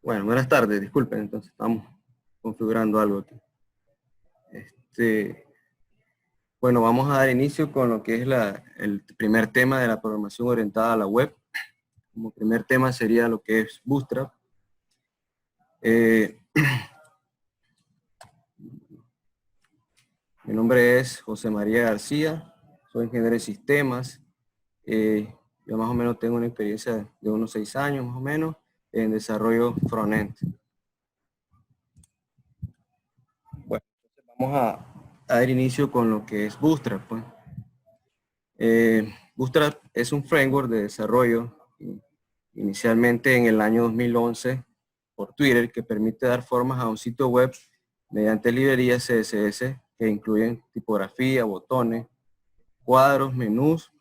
Bueno, buenas tardes, disculpen, entonces estamos configurando algo aquí. Bueno, vamos a dar inicio con lo que es el primer tema de la programación orientada a la web. Como primer tema sería lo que es Bootstrap. Mi nombre es José María García, soy ingeniero de sistemas. Yo más o menos tengo una experiencia de unos 6 años más o menos en desarrollo frontend. Bueno, entonces vamos a dar inicio con lo que es Bootstrap, pues. Bootstrap es un framework de desarrollo inicialmente en el año 2011 por Twitter que permite dar formas a un sitio web mediante librerías CSS que incluyen tipografía, botones, cuadros, menús,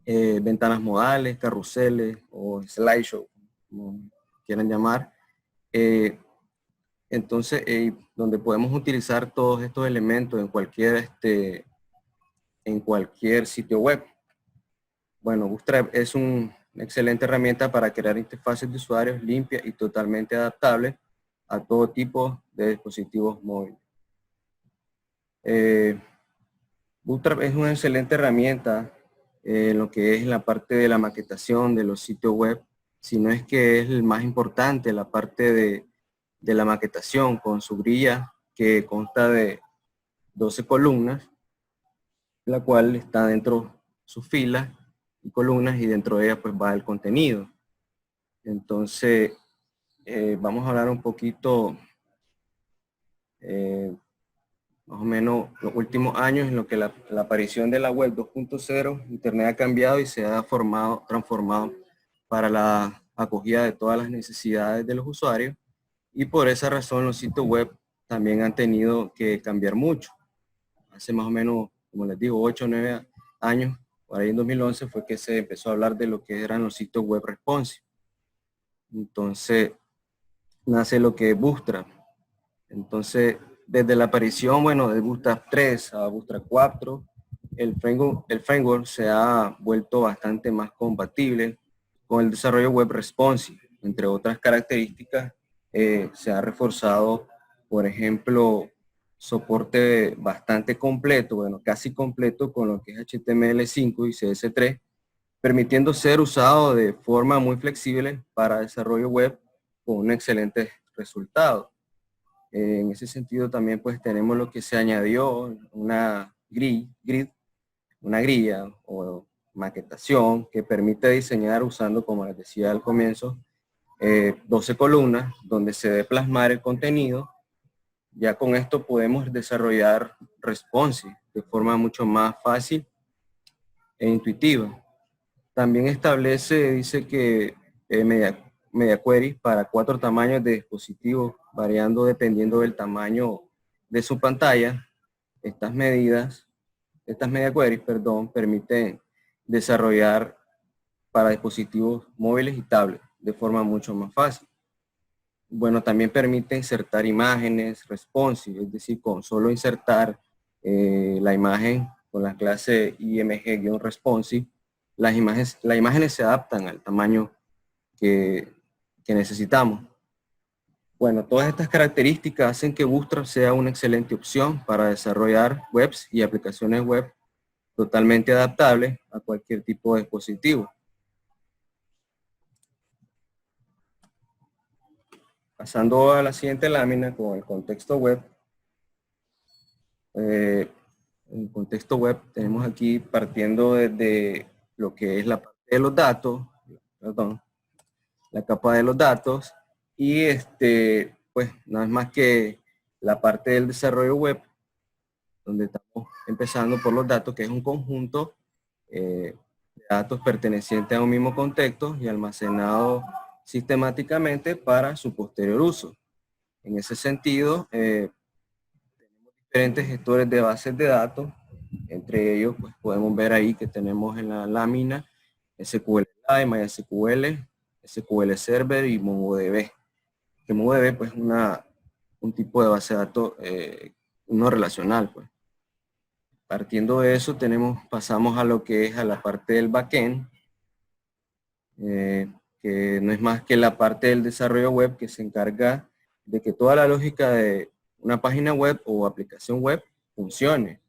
ventanas modales, carruseles o slideshow, como quieran llamar. Entonces, donde podemos utilizar todos estos elementos en cualquier sitio web. Bueno, Bootstrap es una excelente herramienta para crear interfaces de usuarios limpias y totalmente adaptables a todo tipo de dispositivos móviles. Bootstrap es una excelente herramienta en lo que es la parte de la maquetación de los sitios web, si no es que es el más importante, la parte de la maquetación con su grilla que consta de 12 columnas, la cual está dentro de sus filas y columnas y dentro de ella pues va el contenido. Entonces, vamos a hablar un poquito, más o menos los últimos años en lo que la aparición de la web 2.0, Internet ha cambiado y se ha transformado para la acogida de todas las necesidades de los usuarios, y por esa razón los sitios web también han tenido que cambiar mucho. Hace más o menos, como les digo, 8 o 9 años, por ahí en 2011 fue que se empezó a hablar de lo que eran los sitios web responsive. Entonces, nace lo que es Bootstrap. Entonces, desde la aparición, bueno, de Bootstrap 3 a Bootstrap 4, el framework se ha vuelto bastante más compatible con el desarrollo web responsive. Entre otras características, se ha reforzado, por ejemplo, soporte bastante completo, bueno, casi completo con lo que es HTML5 y CS3, permitiendo ser usado de forma muy flexible para desarrollo web con un excelente resultado. En ese sentido también pues tenemos lo que se añadió, una una grilla o maquetación que permite diseñar usando, como les decía al comienzo, 12 columnas donde se debe plasmar el contenido. Ya con esto podemos desarrollar responsive de forma mucho más fácil e intuitiva. También dice que media query para 4 tamaños de dispositivos, variando dependiendo del tamaño de su pantalla. Estas media queries, perdón, permiten desarrollar para dispositivos móviles y tablets de forma mucho más fácil. Bueno, también permite insertar imágenes responsive, es decir, con solo insertar la imagen con la clase img-responsive, las imágenes se adaptan al tamaño que necesitamos. Bueno, todas estas características hacen que Bootstrap sea una excelente opción para desarrollar webs y aplicaciones web totalmente adaptables a cualquier tipo de dispositivo. Pasando a la siguiente lámina con el contexto web. En el contexto web tenemos aquí partiendo desde lo que es la parte de los datos, perdón, la capa de los datos, y pues nada más que la parte del desarrollo web, donde estamos empezando por los datos, que es un conjunto de datos pertenecientes a un mismo contexto y almacenado sistemáticamente para su posterior uso. En ese sentido, tenemos diferentes gestores de bases de datos. Entre ellos, pues podemos ver ahí que tenemos en la lámina SQLite, MySQL, SQL Server y MongoDB. Que MongoDB pues un tipo de base de datos no relacional, pues. Partiendo de eso, pasamos a lo que es a la parte del backend, que que no es más que la parte del desarrollo web que se encarga de que toda la lógica de una página web o aplicación web funcione.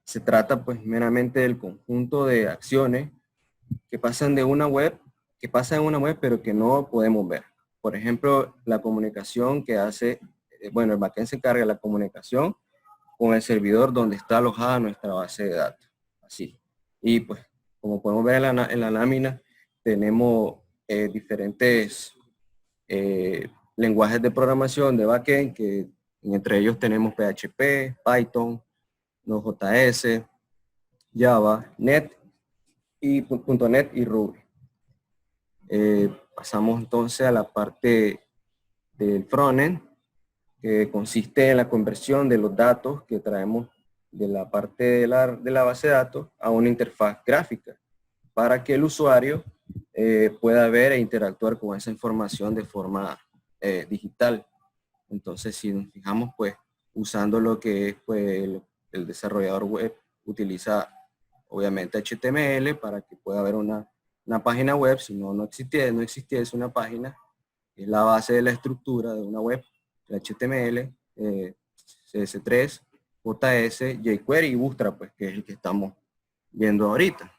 Se trata pues meramente del conjunto de acciones que pasan de una web, que pasan en una web pero que no podemos ver. Por ejemplo, la comunicación que hace, bueno, el backend se encarga de la comunicación con el servidor donde está alojada nuestra base de datos. Así. Y pues, como podemos ver en la lámina, tenemos diferentes lenguajes de programación de backend, que entre ellos tenemos PHP, Python, Node.js, Java, .NET y .NET y Ruby. Pasamos entonces a la parte del frontend, que consiste en la conversión de los datos que traemos de la parte de la base de datos a una interfaz gráfica para que el usuario pueda ver e interactuar con esa información de forma digital. Entonces, si nos fijamos, pues, usando lo que es pues, el desarrollador web utiliza obviamente HTML para que pueda haber una página web. Si no existiese una página, es la base de la estructura de una web, el HTML, CS3, JS, jQuery y Bootstrap, pues, que es el que estamos viendo ahorita.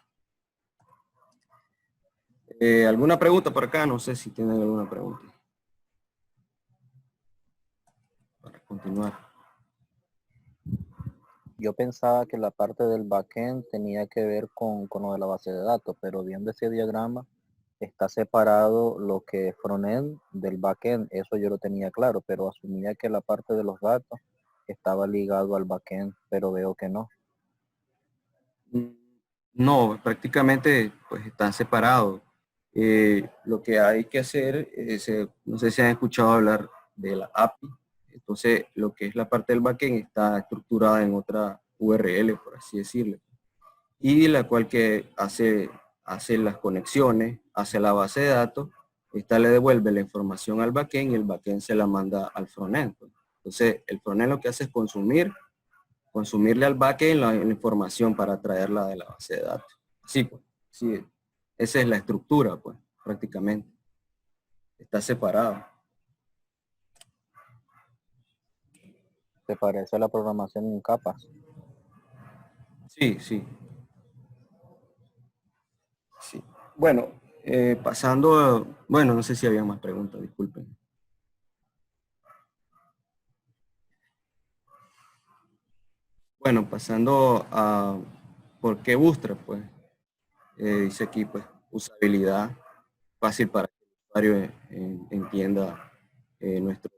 ¿Alguna pregunta por acá? No sé si tienen alguna pregunta. Para continuar. Yo pensaba que la parte del backend tenía que ver con lo de la base de datos, pero viendo ese diagrama está separado lo que es frontend del backend. Eso yo lo tenía claro, pero asumía que la parte de los datos estaba ligado al backend, pero veo que no. No, prácticamente pues están separados. Lo que hay que hacer es, no sé si han escuchado hablar de la API. Entonces, lo que es la parte del backend está estructurada en otra URL, por así decirlo, y la cual que hace las conexiones hacia la base de datos. Esta le devuelve la información al backend y el backend se la manda al frontend. Entonces, el frontend lo que hace es consumirle al backend la información para traerla de la base de datos. Sí, pues, sí, esa es la estructura, pues, prácticamente. Está separado. Se parece a la programación en capas. Sí, sí. Sí. Bueno, pasando, bueno, no sé si había más preguntas, disculpen. Bueno, pasando a por qué Bootstrap, pues, dice aquí, pues, usabilidad fácil para que el usuario entienda nuestra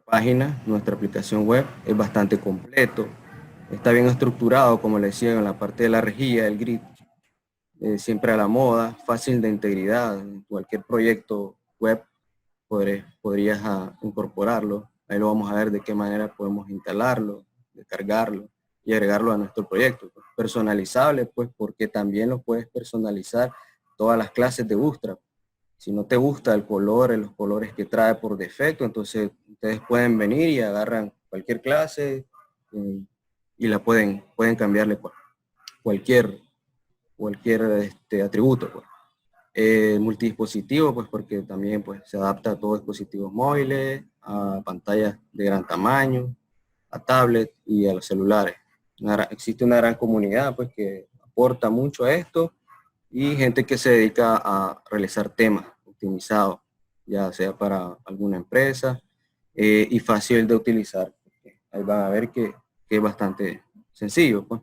página, nuestra aplicación web. Es bastante completo, está bien estructurado, como le decía, en la parte de la rejilla, el grid, siempre a la moda, fácil de integridad. En cualquier proyecto web podrías incorporarlo. Ahí lo vamos a ver de qué manera podemos instalarlo, descargarlo y agregarlo a nuestro proyecto. Personalizable, pues, porque también lo puedes personalizar todas las clases de Bootstrap. Si no te gusta el color, los colores que trae por defecto, entonces ustedes pueden venir y agarran cualquier clase y la pueden cambiarle cualquier atributo. Pues. Multidispositivo, pues porque también pues, se adapta a todos dispositivos móviles, a pantallas de gran tamaño, a tablet y a los celulares. Existe una gran comunidad pues, que aporta mucho a esto y gente que se dedica a realizar temas optimizados, ya sea para alguna empresa y fácil de utilizar. Ahí van a ver que es bastante sencillo. Pues.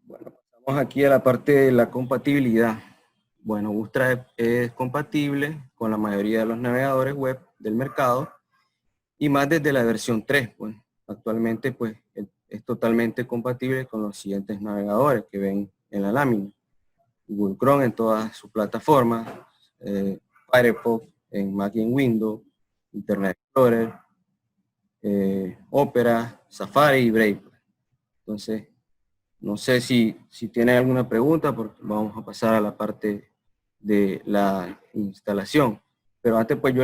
Bueno, pasamos aquí a la parte de la compatibilidad. Bueno, Bootstrap es compatible con la mayoría de los navegadores web del mercado y más desde la versión 3. Pues. Actualmente pues, es totalmente compatible con los siguientes navegadores que ven en la lámina. Google Chrome en todas sus plataformas, Firefox en Mac y en Windows, Internet Explorer, Opera, Safari y Brave. Entonces, no sé si tienen alguna pregunta, porque vamos a pasar a la parte de la instalación. Pero antes, pues yo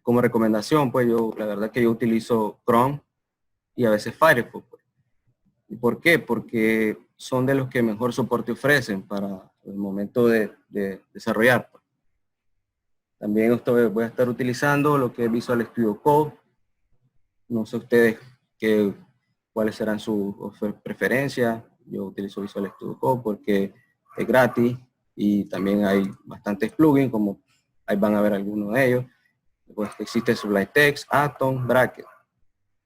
como recomendación, pues la verdad que yo utilizo Chrome y a veces Firefox. Pues. ¿Y por qué? Porque son de los que mejor soporte ofrecen para el momento de desarrollar. También voy a estar utilizando lo que es Visual Studio Code. No sé ustedes cuáles serán sus preferencias. Yo utilizo Visual Studio Code porque es gratis y también hay bastantes plugins, como ahí van a ver algunos de ellos. Pues existe Sublime Text, Atom, Bracket.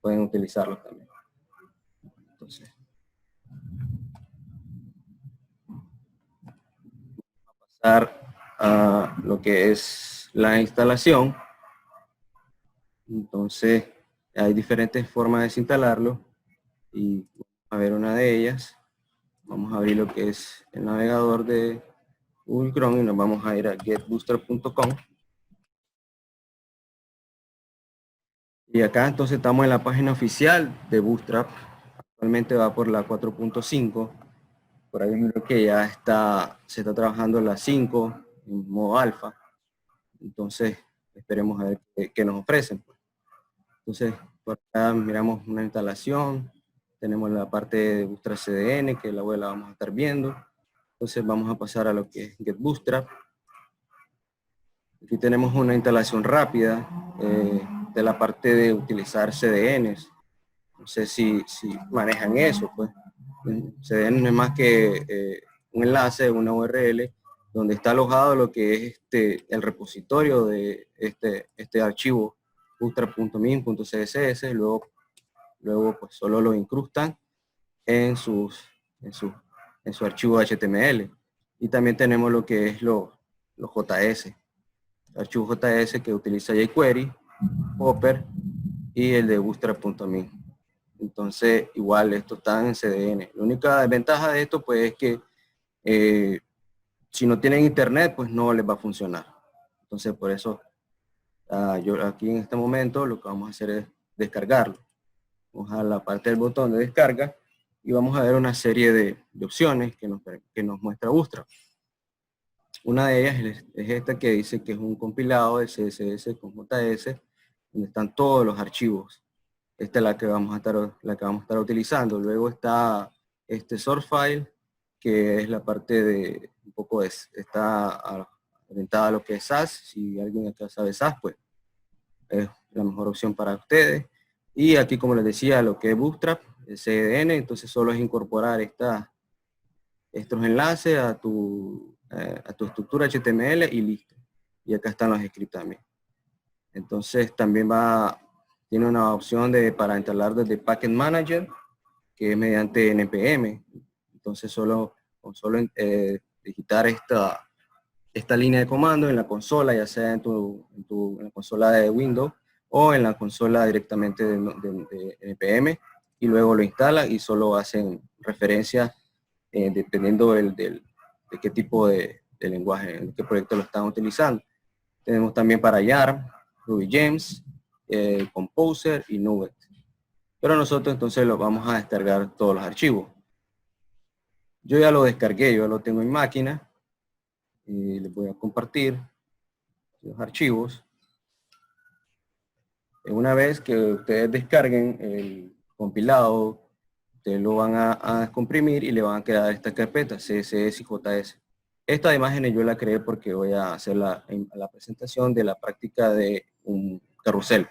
Pueden utilizarlos también. Entonces, pasar a lo que es la instalación. Entonces, hay diferentes formas de desinstalarlo y a ver una de ellas. Vamos a abrir lo que es el navegador de Google Chrome y nos vamos a ir a getbootstrap.com. Y acá entonces estamos en la página oficial de Bootstrap. Actualmente va por la 4.5. Por ahí miro que ya se está trabajando la 5 en modo alfa. Entonces, esperemos a ver qué nos ofrecen. Entonces, por acá miramos una instalación. Tenemos la parte de Bootstrap CDN, que la web la vamos a estar viendo. Entonces, vamos a pasar a lo que es Get Bootstrap. Aquí tenemos una instalación rápida de la parte de utilizar CDNs. No sé si manejan eso, pues. CDN no es más que un enlace, una URL, donde está alojado lo que es el repositorio de este archivo bootstrap.min.css. Luego pues solo lo incrustan en su archivo HTML. Y también tenemos lo que es los JS. Archivo JS que utiliza jQuery, Popper y el de bootstrap.min. Entonces, igual, esto está en CDN. La única desventaja de esto, pues, es que si no tienen internet, pues no les va a funcionar. Entonces, por eso, yo aquí en este momento lo que vamos a hacer es descargarlo. Vamos a la parte del botón de descarga y vamos a ver una serie de opciones que nos muestra Bootstrap. Una de ellas es esta que dice que es un compilado de CSS con JS, donde están todos los archivos. Esta es la que vamos a estar utilizando. Luego está este source file, que es la parte de un poco está orientada a lo que es SAS. Si alguien acá sabe SAS, pues es la mejor opción para ustedes. Y aquí, como les decía, lo que es Bootstrap, el CDN, entonces solo es incorporar estos enlaces a tu estructura HTML y listo. Y acá están los scripts también. Entonces también tiene una opción para instalar desde Package Manager, que es mediante NPM. Entonces solo digitar esta línea de comando en la consola, ya sea en la consola de Windows o en la consola directamente de NPM, y luego lo instala y solo hacen referencia dependiendo de qué tipo de lenguaje, en qué proyecto lo están utilizando. Tenemos también para Yarn, RubyGems, Composer y Nuget. Pero nosotros entonces lo vamos a descargar todos los archivos. Yo ya lo descargué, yo lo tengo en máquina y les voy a compartir los archivos. Una vez que ustedes descarguen el compilado, ustedes lo van a comprimir y le van a quedar esta carpeta CSS y JS. Esta imagen yo la creé porque voy a hacer la presentación de la práctica de un carrusel.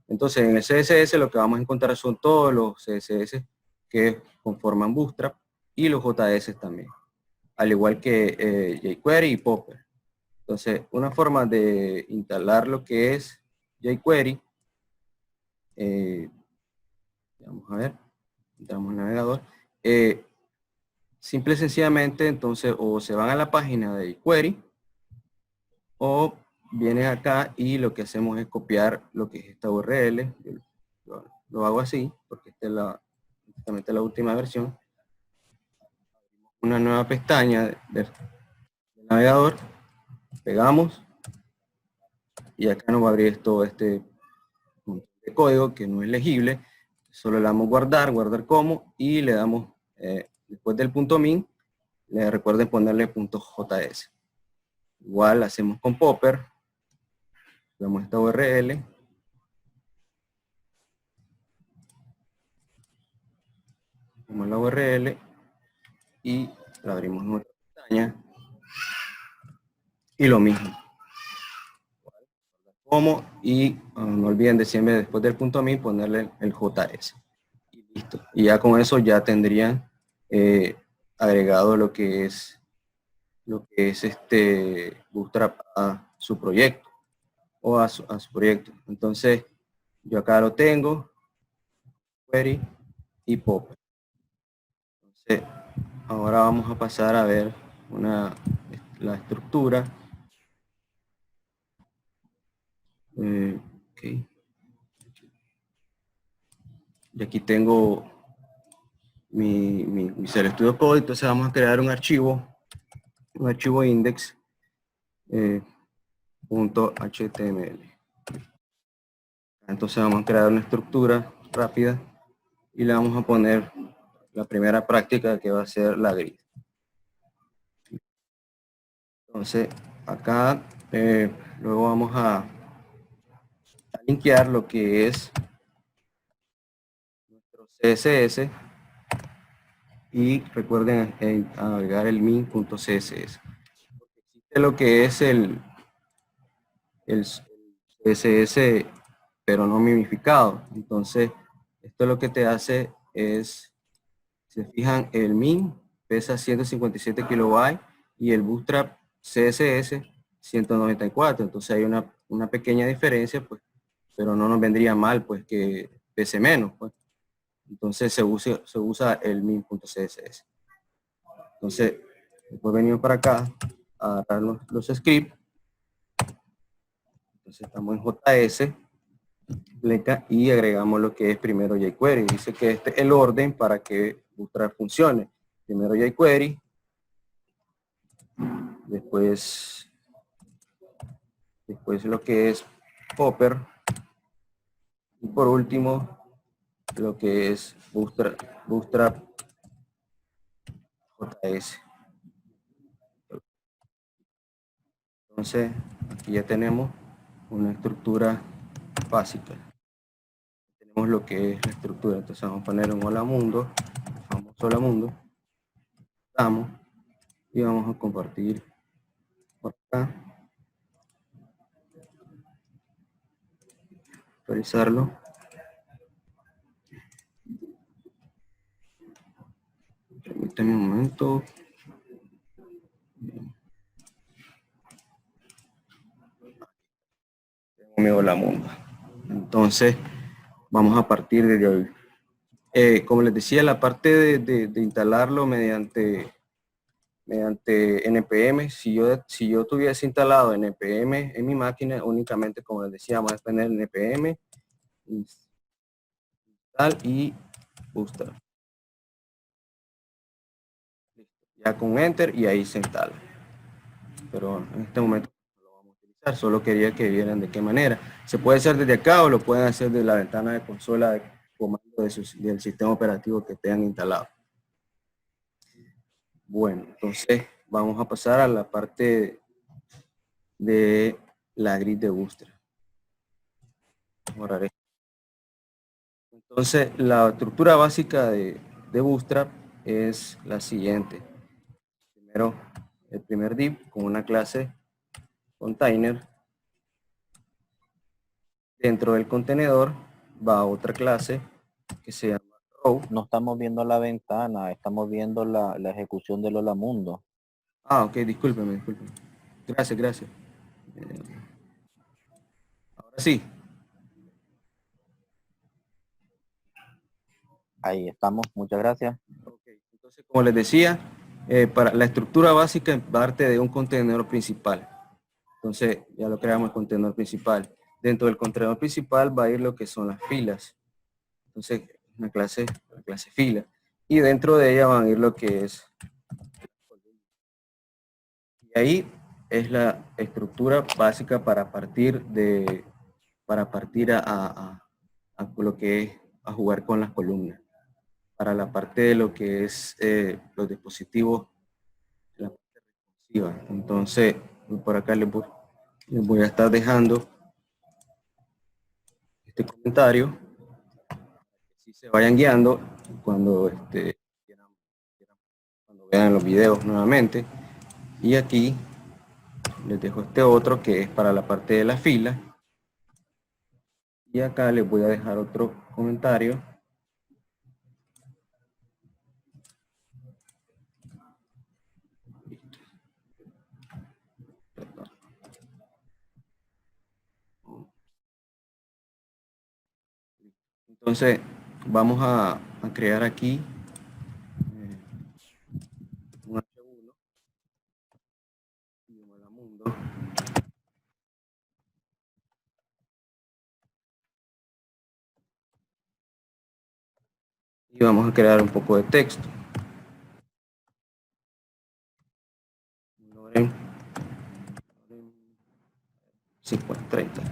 Entonces en el CSS lo que vamos a encontrar son todos los CSS que conforman Bootstrap y los JS también, al igual que jQuery y Popper. Entonces una forma de instalar lo que es jQuery, vamos a ver, entramos al navegador, simple y sencillamente entonces o se van a la página de jQuery o vienen acá y lo que hacemos es copiar lo que es esta URL. Yo lo hago así porque esta es justamente la última versión. Una nueva pestaña del navegador, pegamos y acá nos va a abrir todo este punto de código que no es legible. Solo le damos guardar como y le damos después del punto min, recuerden ponerle punto .js. Igual hacemos con Popper, vemos esta URL, Como la URL y la abrimos en otra pestaña. Y lo mismo. Como y no olviden de siempre después del punto .me ponerle el JS. Y listo. Y ya con eso ya tendrían agregado lo que es Bootstrap a su proyecto o a su proyecto. Entonces yo acá lo tengo, query y pop. Entonces ahora vamos a pasar a ver la estructura. Okay. Y aquí tengo mi Visual Studio Code. Entonces vamos a crear un archivo index .html. Entonces vamos a crear una estructura rápida y le vamos a poner la primera práctica, que va a ser la grid. Entonces acá luego vamos a linkear lo que es nuestro CSS y recuerden agregar el min.css. Existe lo que es el CSS pero no mimificado. Entonces esto lo que te hace es, si se fijan, el min pesa 157 kilobytes y el Bootstrap CSS 194. Entonces hay una pequeña diferencia, pues, pero no nos vendría mal pues que pese menos, pues. Entonces se usa el min.css. Entonces después venimos para acá a agarrar los scripts. Entonces estamos en JS y agregamos lo que es primero jQuery. Dice que este es el orden para que Bootstrap funcione. Primero jQuery, después lo que es Hopper y por último lo que es Bootstrap JS. Entonces aquí ya tenemos una estructura básica. Tenemos lo que es la estructura. Entonces vamos a poner un hola mundo, el famoso hola mundo. Damos y vamos a compartir por acá. Actualizarlo. Permítame un momento. Tengo la mundo. Entonces vamos a partir de hoy. Como les decía, la parte de instalarlo mediante npm, si yo tuviese instalado npm en mi máquina, únicamente, como les decía, vamos a tener npm install y Bootstrap. Ya con enter y ahí se instala. Pero en este momento no lo vamos a utilizar, solo quería que vieran de qué manera. Se puede hacer desde acá o lo pueden hacer desde la ventana de consola de comando del sistema operativo que tengan instalado. Bueno, entonces vamos a pasar a la parte de la grid de Bootstrap. Entonces, la estructura básica de Bootstrap es la siguiente. Primero, el primer div con una clase container. Dentro del contenedor va otra clase que se llama row. No estamos viendo la ventana, estamos viendo la ejecución del hola mundo. Ah, ok, discúlpeme. Gracias. Ahora sí. Ahí estamos, muchas gracias. Okay. Entonces, como les decía, para la estructura básica parte de un contenedor principal. Entonces, ya lo creamos el contenedor principal. Dentro del contenedor principal va a ir lo que son las filas. Entonces, la clase fila. Y dentro de ella van a ir lo que es. Y ahí es la estructura básica para partir a lo que es a jugar con las columnas. Para la parte de lo que es los dispositivos, la parte responsiva. Entonces, por acá les voy a estar dejando este comentario, si se vayan guiando cuando vean los videos nuevamente. Y aquí les dejo este otro que es para la parte de la fila. Y acá les voy a dejar otro comentario. Entonces vamos a crear aquí un H1 idioma mundo. Y vamos a crear un poco de texto. Loren 5030.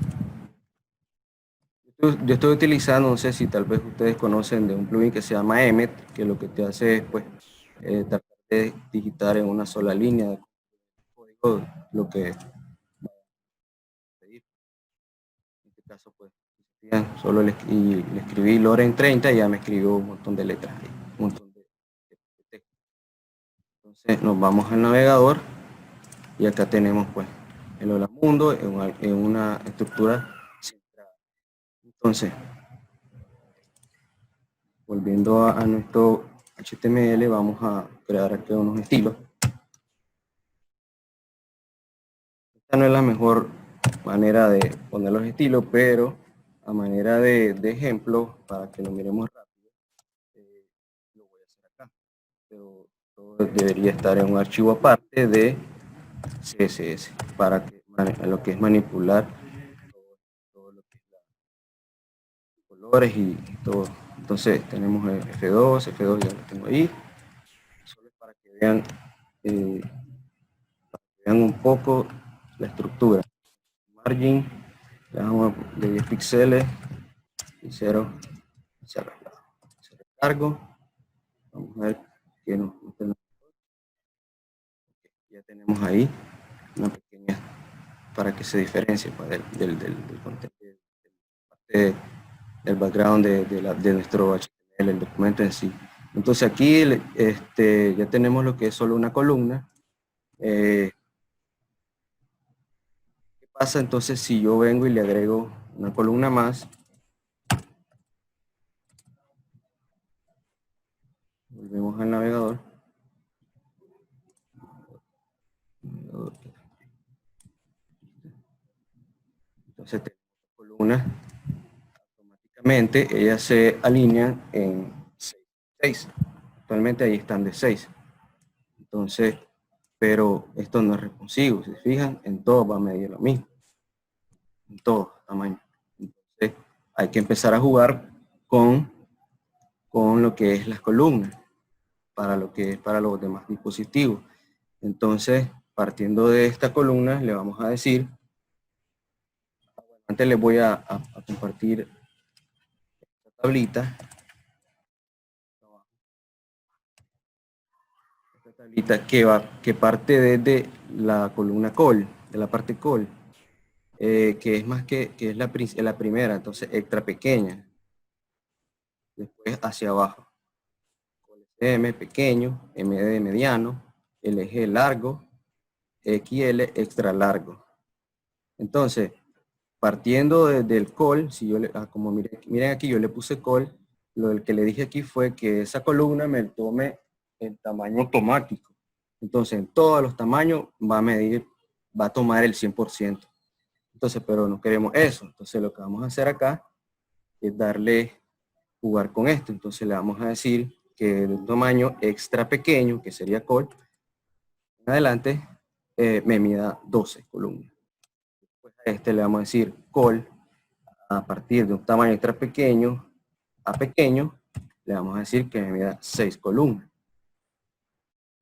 Yo estoy utilizando, no sé si tal vez ustedes conocen de un plugin que se llama Emmet, que lo que te hace es pues tratar de digitar en una sola línea de código lo que pedir. En este caso pues solo le escribí Loren 30 y ya me escribió un montón de letras ahí, un montón de texto. Entonces nos vamos al navegador y acá tenemos pues el Hola Mundo en una estructura centrada. Entonces, volviendo a nuestro HTML, vamos a crear aquí unos estilos. Esta no es la mejor manera de poner los estilos, pero a manera de ejemplo, para que lo miremos rápido, lo voy a hacer acá. Pero todo debería estar en un archivo aparte de CSS, para que, lo que es manipular todo lo que es colores y todo. Entonces tenemos F2 ya lo tengo ahí, solo para que vean un poco la estructura. Margin, le damos de 10 píxeles y 0, se recargo. Vamos a ver que ya tenemos ahí una pequeña para que se diferencie pues, del contenido del background de nuestro HTML, el documento en sí. Entonces aquí ya tenemos lo que es solo una columna. ¿Qué pasa entonces si yo vengo y le agrego una columna más? Volvemos al navegador. Entonces tenemos columnas. Automáticamente ellas se alinean en 6. Actualmente ahí están de 6. Entonces, pero esto no es responsivo. Si se fijan, en todo va a medir lo mismo. En todo tamaño. Entonces, hay que empezar a jugar con lo que es las columnas para lo que es para los demás dispositivos. Entonces, partiendo de esta columna, le vamos a decir, antes les voy a compartir esta tablita. Esta tablita que parte desde la columna col, de la parte col, que es más que es la primera, entonces extra pequeña. Después hacia abajo. M pequeño, MD mediano, LG largo, XL extra largo. Entonces, partiendo desde el col, si yo como miren aquí, yo le puse col, lo que le dije aquí fue que esa columna me tome el tamaño automático. Entonces, en todos los tamaños va a medir, va a tomar el 100%. Entonces, pero no queremos eso. Entonces, lo que vamos a hacer acá es jugar con esto. Entonces, le vamos a decir que de un tamaño extra pequeño, que sería col, en adelante me mida 12 columnas. Después a este le vamos a decir col a partir de un tamaño extra pequeño a pequeño, le vamos a decir que me mida 6 columnas.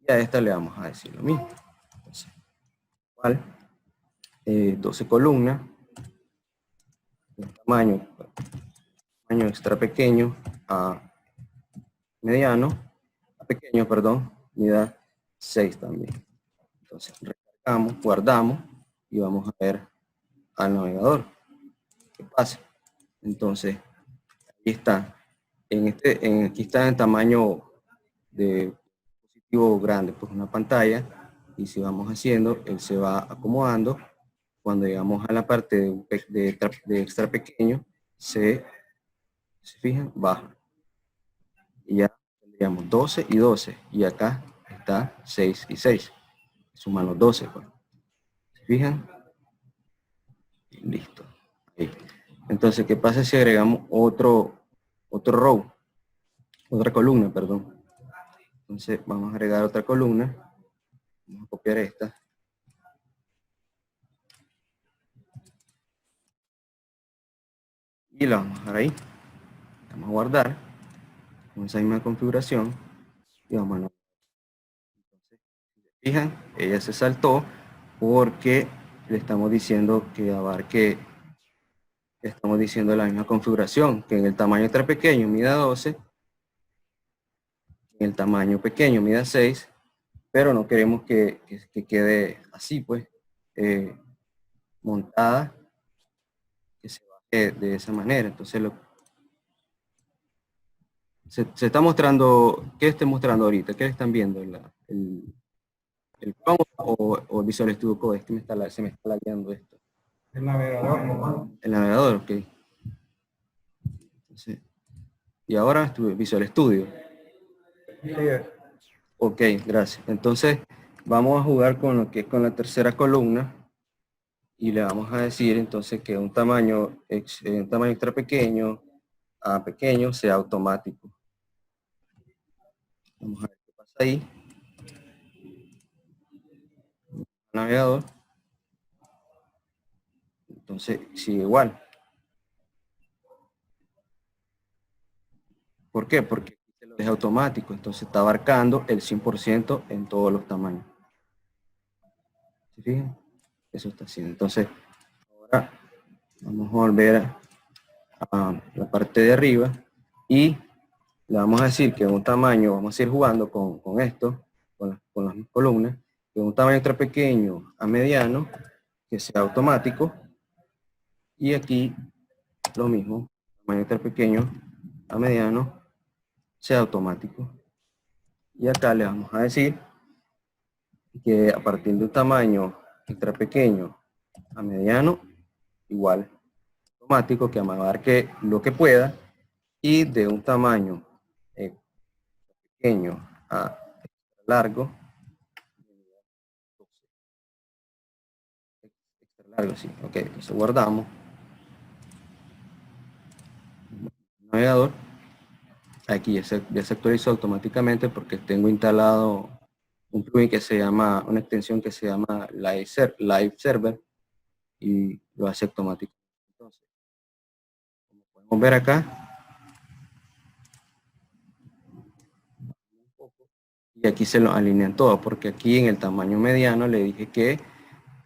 Y a esta le vamos a decir lo mismo. Entonces, igual, 12 columnas, un tamaño extra pequeño a mediano, a pequeño, perdón, mida 6 también. Entonces, recargamos, guardamos y vamos a ver al navegador. ¿Qué pasa? Entonces, aquí está. Aquí está en tamaño de dispositivo grande, pues una pantalla, y si vamos haciendo, él se va acomodando. Cuando llegamos a la parte de extra pequeño, se fijan, baja. Y ya tendríamos 12 y 12. Y acá está 6 y 6. Suman los 12. Pues. ¿Se fijan? Y listo. Ahí. Entonces, ¿qué pasa si agregamos otro row? Otra columna, perdón. Entonces, vamos a agregar otra columna. Vamos a copiar esta. Y la vamos a dejar ahí. Vamos a guardar con esa misma configuración. Y vamos a... Entonces, si se fijan, ella se saltó porque le estamos diciendo que abarque, estamos diciendo la misma configuración, que en el tamaño extra pequeño mida 12, en el tamaño pequeño mida 6, pero no queremos que quede así, pues, montada, que se baje de esa manera. Entonces, se está mostrando, ¿qué estoy mostrando ahorita? ¿Qué le están viendo? ¿El Chrome o Visual Studio Code? Es que se me está lagueando esto. El navegador. El navegador, ok. Entonces, y ahora Visual Studio. Sí. Ok, gracias. Entonces, vamos a jugar con lo que es con la tercera columna y le vamos a decir entonces que un tamaño extra pequeño a pequeño sea automático. Vamos a ver qué pasa ahí. Navegador. Entonces, sigue igual. ¿Por qué? Porque es automático, entonces está abarcando el 100% en todos los tamaños. ¿Se fijan? Eso está haciendo. Entonces, ahora vamos a volver a la parte de arriba y le vamos a decir que un tamaño, vamos a ir jugando con esto, con las columnas, que un tamaño extra pequeño a mediano, que sea automático, y aquí lo mismo, tamaño extra pequeño a mediano, sea automático. Y acá le vamos a decir que a partir de un tamaño extra pequeño a mediano, igual automático, que abarque lo que pueda, y de un tamaño pequeño a largo, extra largo, sí, ok, entonces guardamos navegador. Aquí ya se actualizó automáticamente porque tengo instalado un plugin que se llama, una extensión que se llama Live Server y lo hace automático. Entonces, como podemos ver acá, y aquí se lo alinean todo, porque aquí en el tamaño mediano le dije que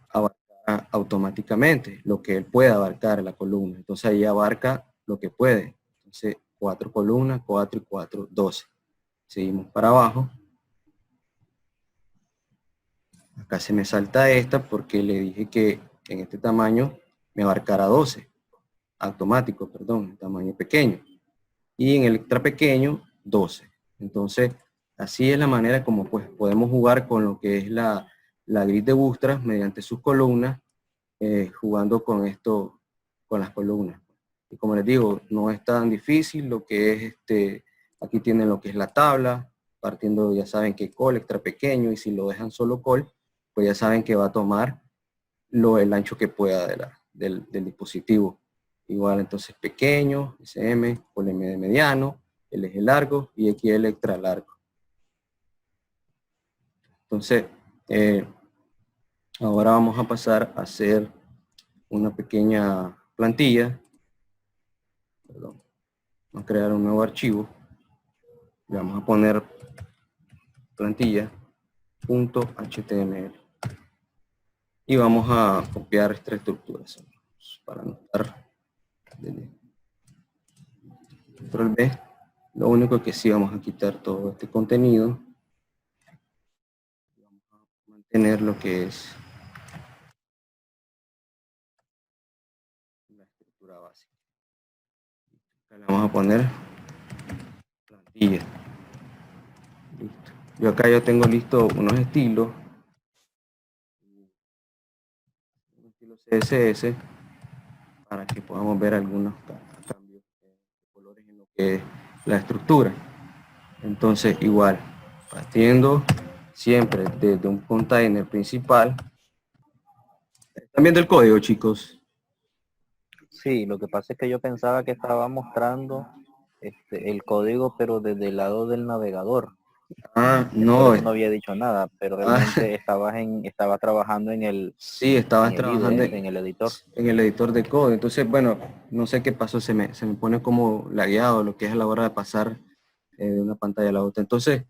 abarca automáticamente lo que él puede abarcar en la columna. Entonces ahí abarca lo que puede. Entonces 4 columnas, 4 y 4, 12. Seguimos para abajo. Acá se me salta esta porque le dije que en este tamaño me abarcará 12. Automático, perdón, tamaño pequeño. Y en el extra pequeño, 12. Entonces, así es la manera como pues podemos jugar con lo que es la grid de Bootstrap mediante sus columnas, jugando con esto, con las columnas. Y como les digo, no es tan difícil lo que es aquí tienen lo que es la tabla, partiendo, ya saben que col extra pequeño, y si lo dejan solo col, pues ya saben que va a tomar el ancho que pueda del dispositivo. Igual entonces pequeño, SM, col M de mediano, el eje largo y aquí el extra largo. Entonces, ahora vamos a pasar a hacer una pequeña plantilla. Perdón. Vamos a crear un nuevo archivo. Le vamos a poner plantilla.html. Y vamos a copiar esta estructura para no estar control B. Lo único que sí vamos a quitar todo este contenido. Vamos a mantener lo que es la estructura básica. Acá le vamos a poner plantilla. Listo. Yo acá yo tengo listo unos estilos, un estilo CSS, para que podamos ver algunos cambios de colores en lo que es la estructura. Entonces, igual, partiendo siempre desde un container principal. ¿Están viendo el código, chicos? Sí, lo que pasa es que yo pensaba que estaba mostrando el código, pero desde el lado del navegador. Ah, Es por no. eso no había dicho nada, pero Ah, realmente estaba trabajando sí, estabas en el IDE, trabajando en el editor. en el editor de código. Entonces, bueno, no sé qué pasó, se me pone como lagueado lo que es a la hora de pasar de una pantalla a la otra. Entonces,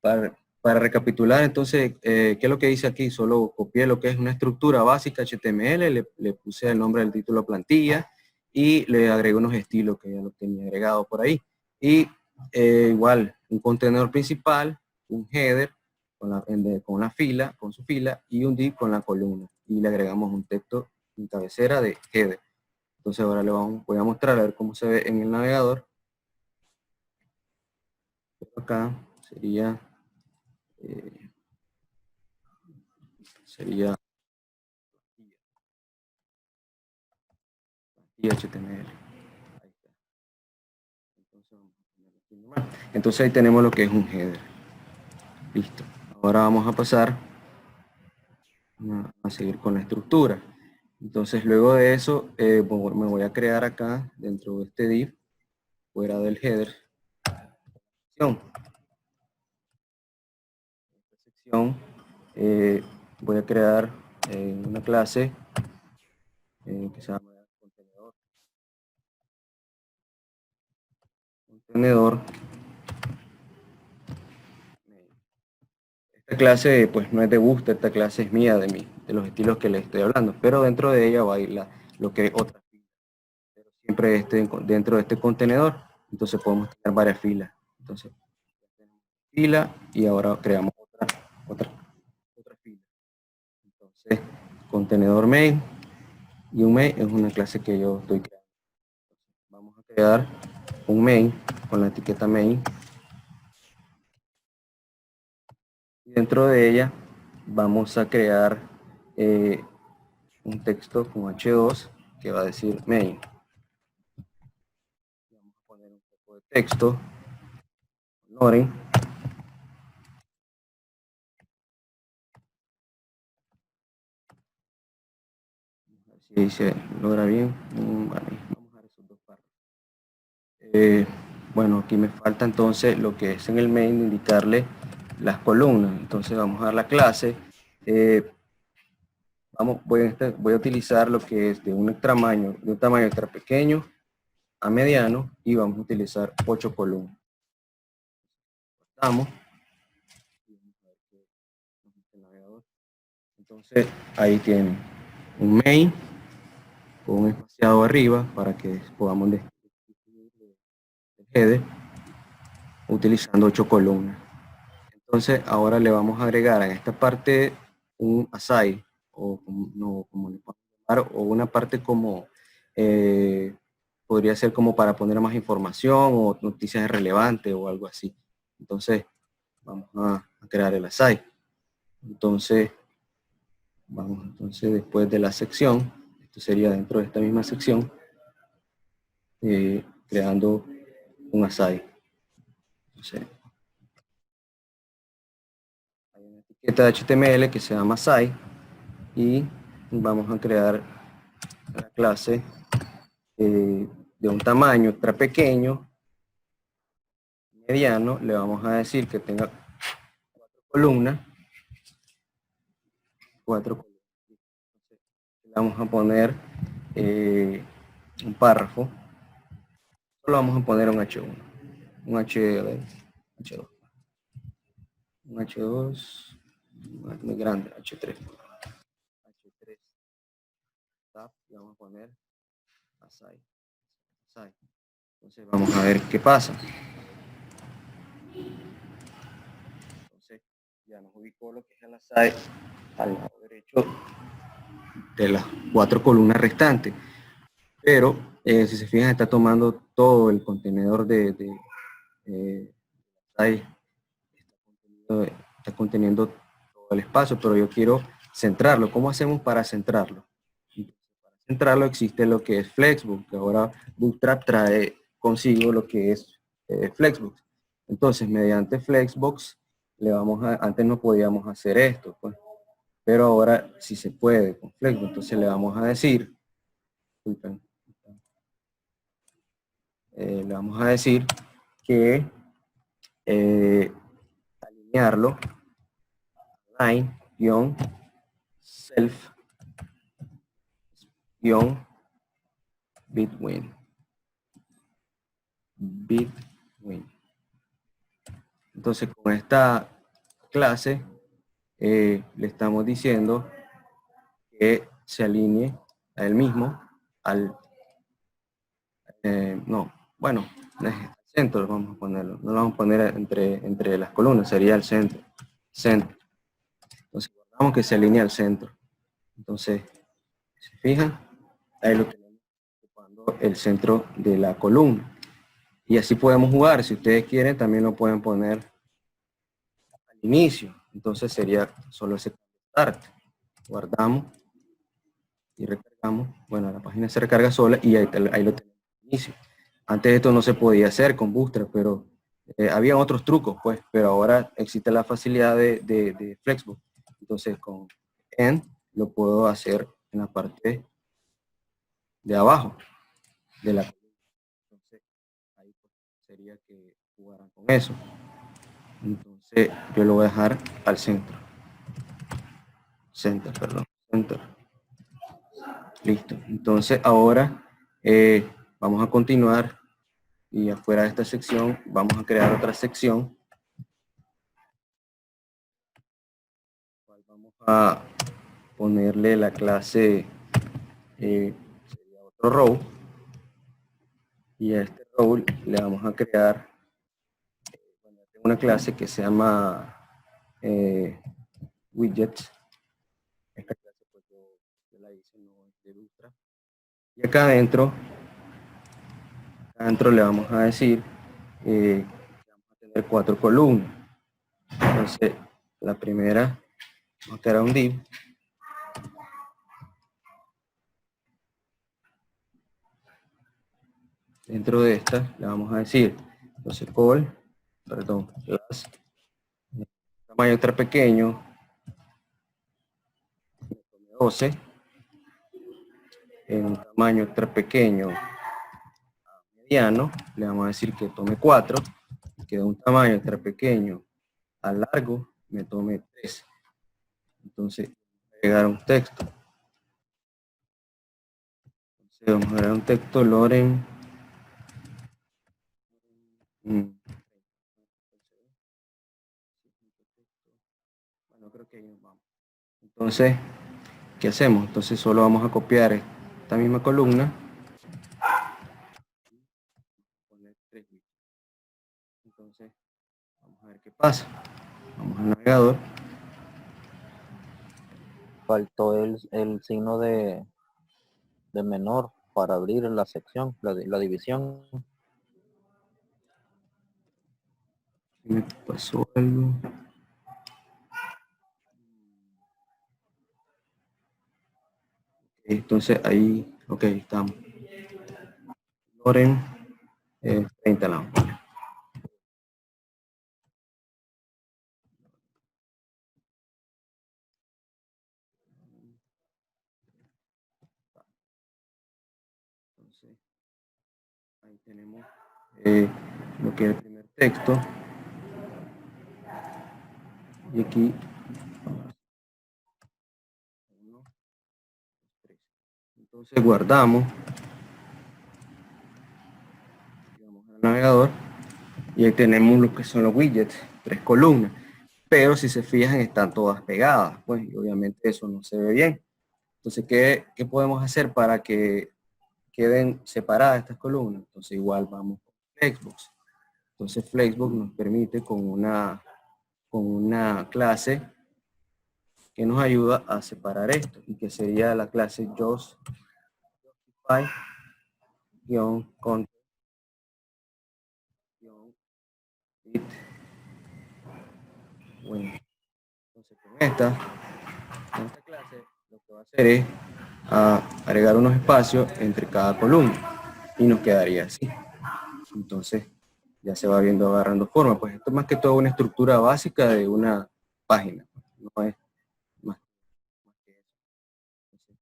para recapitular, entonces, ¿qué es lo que dice aquí? Solo copié lo que es una estructura básica HTML, le puse el nombre del título plantilla y le agregué unos estilos que ya lo tenía agregado por ahí. Y igual, un contenedor principal, un header con la fila, con su fila, y un div con la columna. Y le agregamos un texto en cabecera de header. Entonces ahora voy a mostrar a ver cómo se ve en el navegador. Acá sería sería y HTML. Ahí está. Entonces ahí tenemos lo que es un header. Listo. Ahora vamos a pasar a seguir con la estructura. Entonces luego de eso me voy a crear acá dentro de este div, fuera del header, sección. Esta sección voy a crear una clase que se llama contenedor. Contenedor. Esta clase pues no es de gusto, esta clase es mía, de los estilos que les estoy hablando, pero dentro de ella va a ir lo que es otra fila, pero siempre dentro de este contenedor, entonces podemos tener varias filas. Entonces, fila y ahora creamos otra fila. Entonces, contenedor main y un main es una clase que yo estoy creando. Vamos a crear un main con la etiqueta main y dentro de ella vamos a crear un texto con H2 que va a decir main. Vamos a poner un poco de texto, Loren. A ver si ahí se logra bien. Vale, vamos a ver esos dos párrafos. Bueno, aquí me falta entonces lo que es en el main indicarle las columnas. Entonces vamos a dar la clase. Voy a utilizar lo que es de un tamaño extra pequeño a mediano y vamos a utilizar 8 columnas. Cortamos. Entonces ahí tienen un main con un espaciado arriba para que podamos distinguir el header utilizando 8 columnas. Entonces ahora le vamos a agregar a esta parte un aside o como le podemos llamar, o una parte como podría ser como para poner más información o noticias relevantes o algo así. Entonces vamos a crear el aside. Entonces después de la sección, esto sería dentro de esta misma sección, creando un aside. Entonces, hay una etiqueta de HTML que se llama aside y vamos a crear la clase de un tamaño extra pequeño, mediano, le vamos a decir que tenga 4 columnas, le vamos a poner un párrafo, solo vamos a poner un H1, un H2, un H2, muy grande, H3, tab, y vamos a poner aside. Entonces vamos a ver qué pasa. Entonces ya nos ubicó lo que es el aside al lado derecho de las 4 columnas restantes, pero si se fijan está tomando todo el contenedor de aside, está contenido está conteniendo todo el espacio, pero yo quiero centrarlo. ¿Cómo hacemos para centrarlo? Para centrarlo existe lo que es Flexbook, que ahora Bootstrap trae consigo lo que es Flexbook. Entonces, mediante Flexbox, antes no podíamos hacer esto, pues, pero ahora sí se puede con Flexbook. Entonces le vamos a decir, disculpen, le vamos a decir que alinearlo line-self between. Entonces con esta clase le estamos diciendo que se alinee a él mismo al no, bueno, el centro vamos a ponerlo, no lo vamos a poner entre las columnas, sería el centro. Entonces guardamos que se alinee al centro. Entonces, si se fijan, ahí lo tenemos ocupando el centro de la columna. Y así podemos jugar. Si ustedes quieren, también lo pueden poner al inicio. Entonces sería solo ese start. Guardamos y recargamos. Bueno, la página se recarga sola y ahí lo tenemos al inicio. Antes esto no se podía hacer con Bootstrap, pero había otros trucos, pues, pero ahora existe la facilidad de Flexbook. Entonces con End lo puedo hacer en la parte de abajo de la columna. Entonces ahí pues, sería que jugaran con eso. Entonces yo lo voy a dejar al centro. Center. Listo. Entonces ahora vamos a continuar y afuera de esta sección vamos a crear otra sección. Vamos a ponerle la clase sería otro row y a este row le vamos a crear una clase que se llama widgets. Esta clase pues yo la hice no de Bootstrap. Y acá adentro le vamos a decir que vamos a tener 4 columnas. Entonces la primera vamos a crear un div. Dentro de esta le vamos a decir, entonces class, tamaño ultra pequeño, 12, en un tamaño ultra pequeño mediano, le vamos a decir que tome 4, que de un tamaño ultra pequeño a largo me tome 3. Entonces, agregar un texto. Entonces, vamos a agregar un texto, Loren. Bueno, creo que ahí nos vamos. Entonces, ¿qué hacemos? Entonces, solo vamos a copiar esta misma columna. Entonces, vamos a ver qué pasa. Vamos al navegador. Faltó el signo de menor para abrir la sección, la división. Me pasó algo. Entonces ahí, ok, estamos. Loren 30 la vamos a poner. Entonces, ahí tenemos lo que es el primer texto. Y aquí, 1, 3. Entonces guardamos. Vamos al navegador. Y ahí tenemos lo que son los widgets, 3 columnas. Pero si se fijan, están todas pegadas. Pues y obviamente eso no se ve bien. Entonces, ¿qué podemos hacer para que queden separadas estas columnas? Entonces igual vamos con Flexbox. Entonces Flexbox nos permite con una clase que nos ayuda a separar esto y que sería la clase justify-content Bueno, entonces con esta clase lo que va a hacer es agregar unos espacios entre cada columna y nos quedaría así. Entonces ya se va viendo agarrando forma. Pues esto es más que todo una estructura básica de una página. No es más que eso. Entonces,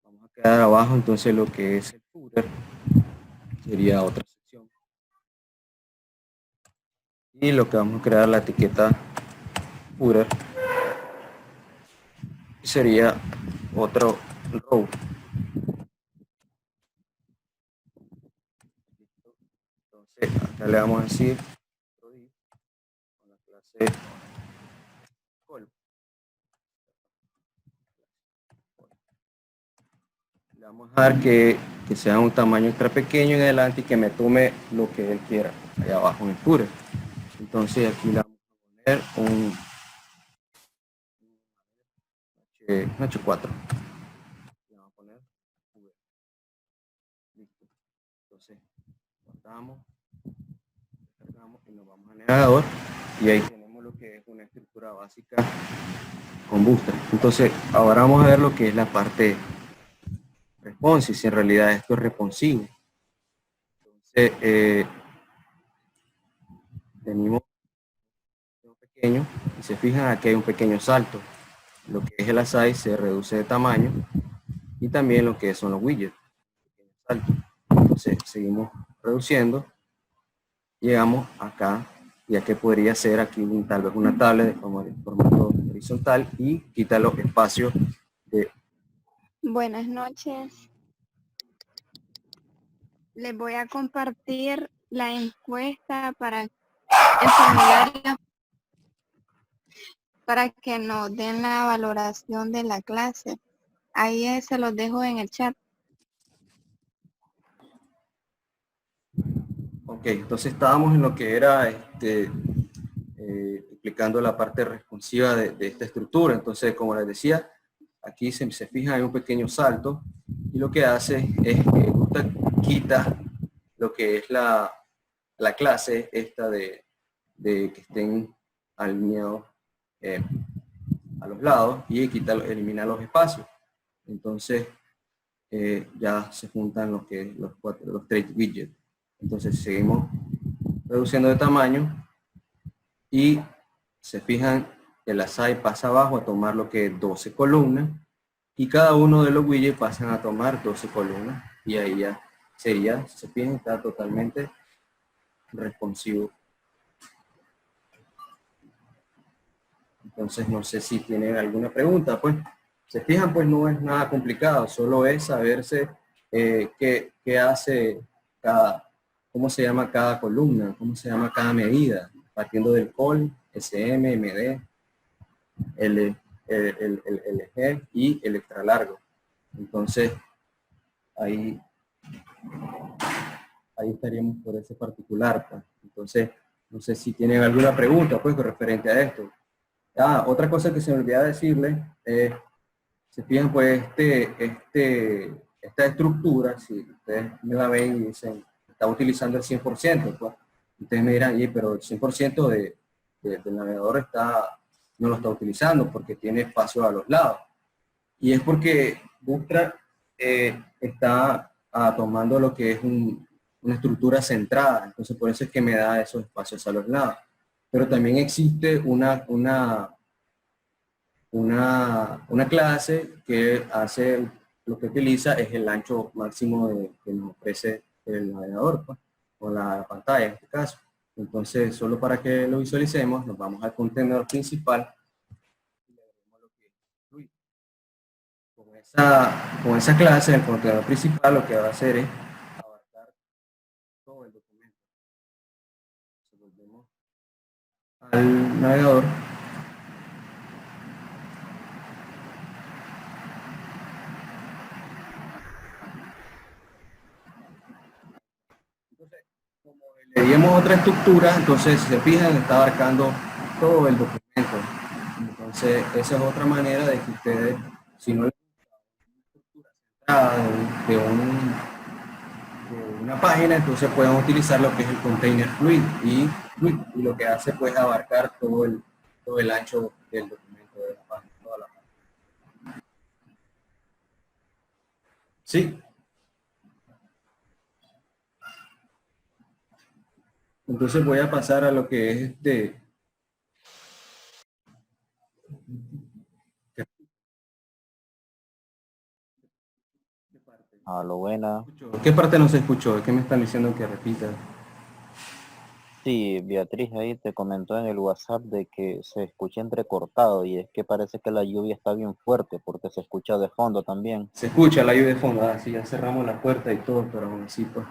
vamos a quedar abajo entonces lo que es el footer. Sería otra sección. Y lo que vamos a crear la etiqueta footer sería otro row. Entonces acá le vamos a decir con la clase col. Le vamos a dar que sea un tamaño extra pequeño en adelante y que me tome lo que él quiera allá abajo en el footer. Entonces aquí le vamos a poner un H4. Le vamos a poner footer. Listo. Entonces guardamos, descargamos y nos vamos al navegador y ahí tenemos lo que es una estructura básica con Bootstrap. Entonces ahora vamos a ver lo que es la parte responsive, si en realidad esto es responsivo. Entonces venimos pequeño y se fijan aquí hay un pequeño salto. Lo que es el size se reduce de tamaño y también lo que son los widgets. Entonces seguimos reduciendo, llegamos acá ya que podría ser aquí tal vez una tabla de formato horizontal y quita los espacios de... Buenas noches. Les voy a compartir la encuesta para el formulario para que nos den la valoración de la clase. Ahí se los dejo en el chat. Ok, entonces estábamos en lo que era explicando la parte responsiva de esta estructura. Entonces, como les decía, aquí se fija en un pequeño salto y lo que hace es que quita lo que es la clase esta de que estén alineados a los lados y elimina los espacios. Entonces ya se juntan los tres widgets. Entonces seguimos reduciendo de tamaño y se fijan que la size pasa abajo a tomar lo que es 12 columnas y cada uno de los widgets pasan a tomar 12 columnas y ahí ya sería, si se fijan, está totalmente responsivo. Entonces no sé si tienen alguna pregunta, pues se fijan, pues no es nada complicado, solo es saberse qué hace cómo se llama cada columna, cómo se llama cada medida, partiendo del col, SM, MD, el G y el extra largo. Entonces ahí estaríamos por ese particular, pues. Entonces no sé si tienen alguna pregunta pues referente a esto. Otra cosa que se me olvidaba decirles, se fijan pues esta estructura, si ustedes me la ven y dicen, está utilizando el 100%, pues ustedes me dirán, pero el 100% del navegador no lo está utilizando porque tiene espacio a los lados. Y es porque Bootstrap está tomando lo que es una estructura centrada, entonces por eso es que me da esos espacios a los lados. Pero también existe una clase que hace, lo que utiliza es el ancho máximo que nos ofrece el navegador, pues, o la pantalla en este caso. Entonces, solo para que lo visualicemos, nos vamos al contenedor principal. Con esa clase, el contenedor principal lo que va a hacer es abarcar todo el documento. Si volvemos al navegador, le dimos otra estructura, entonces si se fijan está abarcando todo el documento. Entonces esa es otra manera de que ustedes, si no les gusta una estructura de una página, entonces pueden utilizar lo que es el container fluid y lo que hace pues abarcar todo el todo el ancho del documento de la página, toda la página. Sí. Entonces voy a pasar a lo que es A lo buena. ¿Qué parte no se escuchó? ¿Qué me están diciendo que repita? Sí, Beatriz ahí te comentó en el WhatsApp de que se escucha entrecortado y es que parece que la lluvia está bien fuerte porque se escucha de fondo también. Se escucha la lluvia de fondo, sí, ya cerramos la puerta y todo, pero aún así pues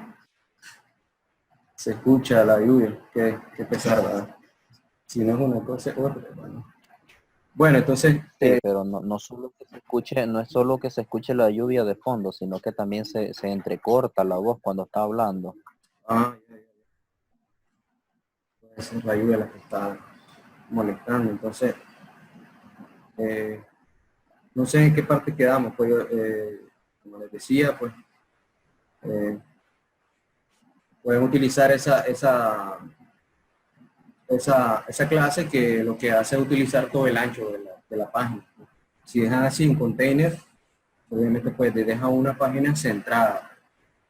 se escucha la lluvia, qué pesar, ¿verdad? Si no es una cosa, es otra. Bueno, entonces... Sí, pero no solo que se escuche, no es solo que se escuche la lluvia de fondo, sino que también se entrecorta la voz cuando está hablando. Ya. Puede ser la lluvia la que está molestando, entonces... no sé en qué parte quedamos, pues como les decía, pues pueden utilizar esa clase que lo que hace es utilizar todo el ancho de la página. Si dejan así un container, obviamente pues te deja una página centrada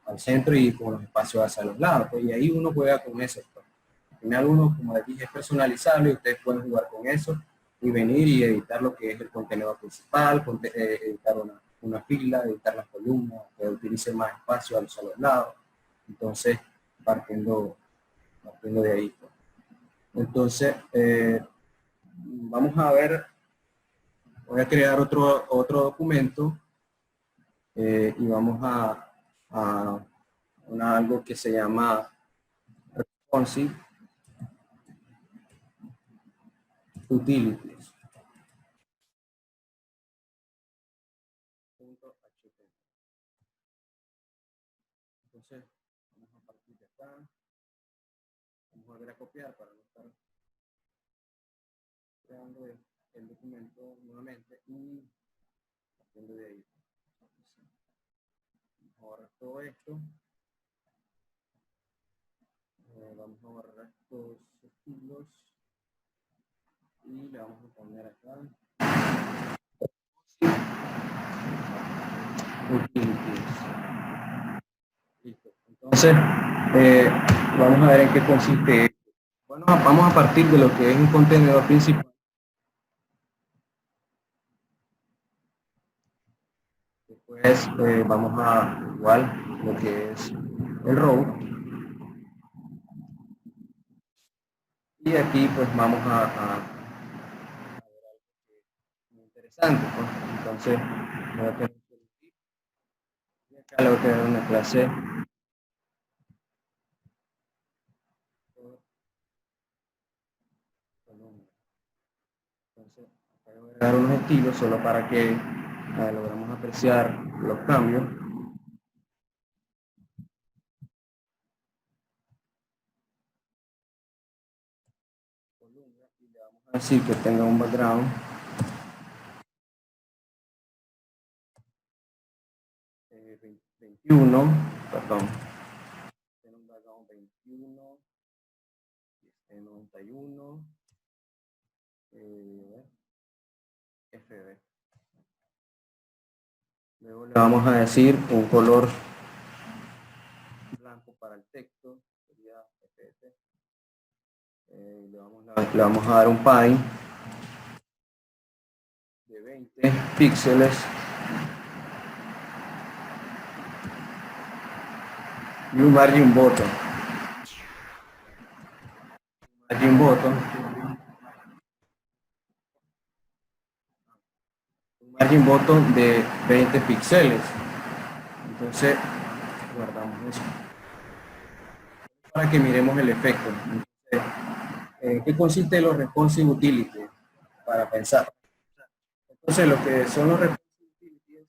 al centro y con los espacios hacia los lados, pues, y ahí uno juega con eso. Pues. Al final uno, como les dije, es personalizable y ustedes pueden jugar con eso y venir y editar lo que es el contenedor principal, editar una fila, editar las columnas, que utilice más espacio a los lados. Entonces, partiendo de ahí. Pues. Entonces, vamos a ver, voy a crear otro documento y vamos a algo que se llama responsive utilities. Entonces, vamos a partir de acá. Vamos a volver a copiar para no estar creando el documento nuevamente y partiendo de ahí. Vamos a borrar todo esto. Vamos a borrar estos estilos y le vamos a poner acá utilities. Listo. Entonces, vamos a ver en qué consiste. Bueno, vamos a partir de lo que es un contenedor principal. Después vamos a igual lo que es el row. Y aquí pues vamos a ver algo muy interesante. Pues. Entonces, voy a tener y acá le voy a tener una clase entonces acá voy a agregar unos estilos solo para que logramos apreciar los cambios. Y le vamos a decir que tenga un background eh, 21, perdón, tiene un background 21, 91, FB. Luego le vamos a decir un color blanco para el texto, sería FF. Le vamos a dar un padding de 20 píxeles y un margin bottom. Margin bottom de 20 píxeles. Entonces, guardamos eso. Para que miremos el efecto. Entonces, ¿qué consiste los responsive utilities? Para pensar. Entonces, lo que son los responsive utilities,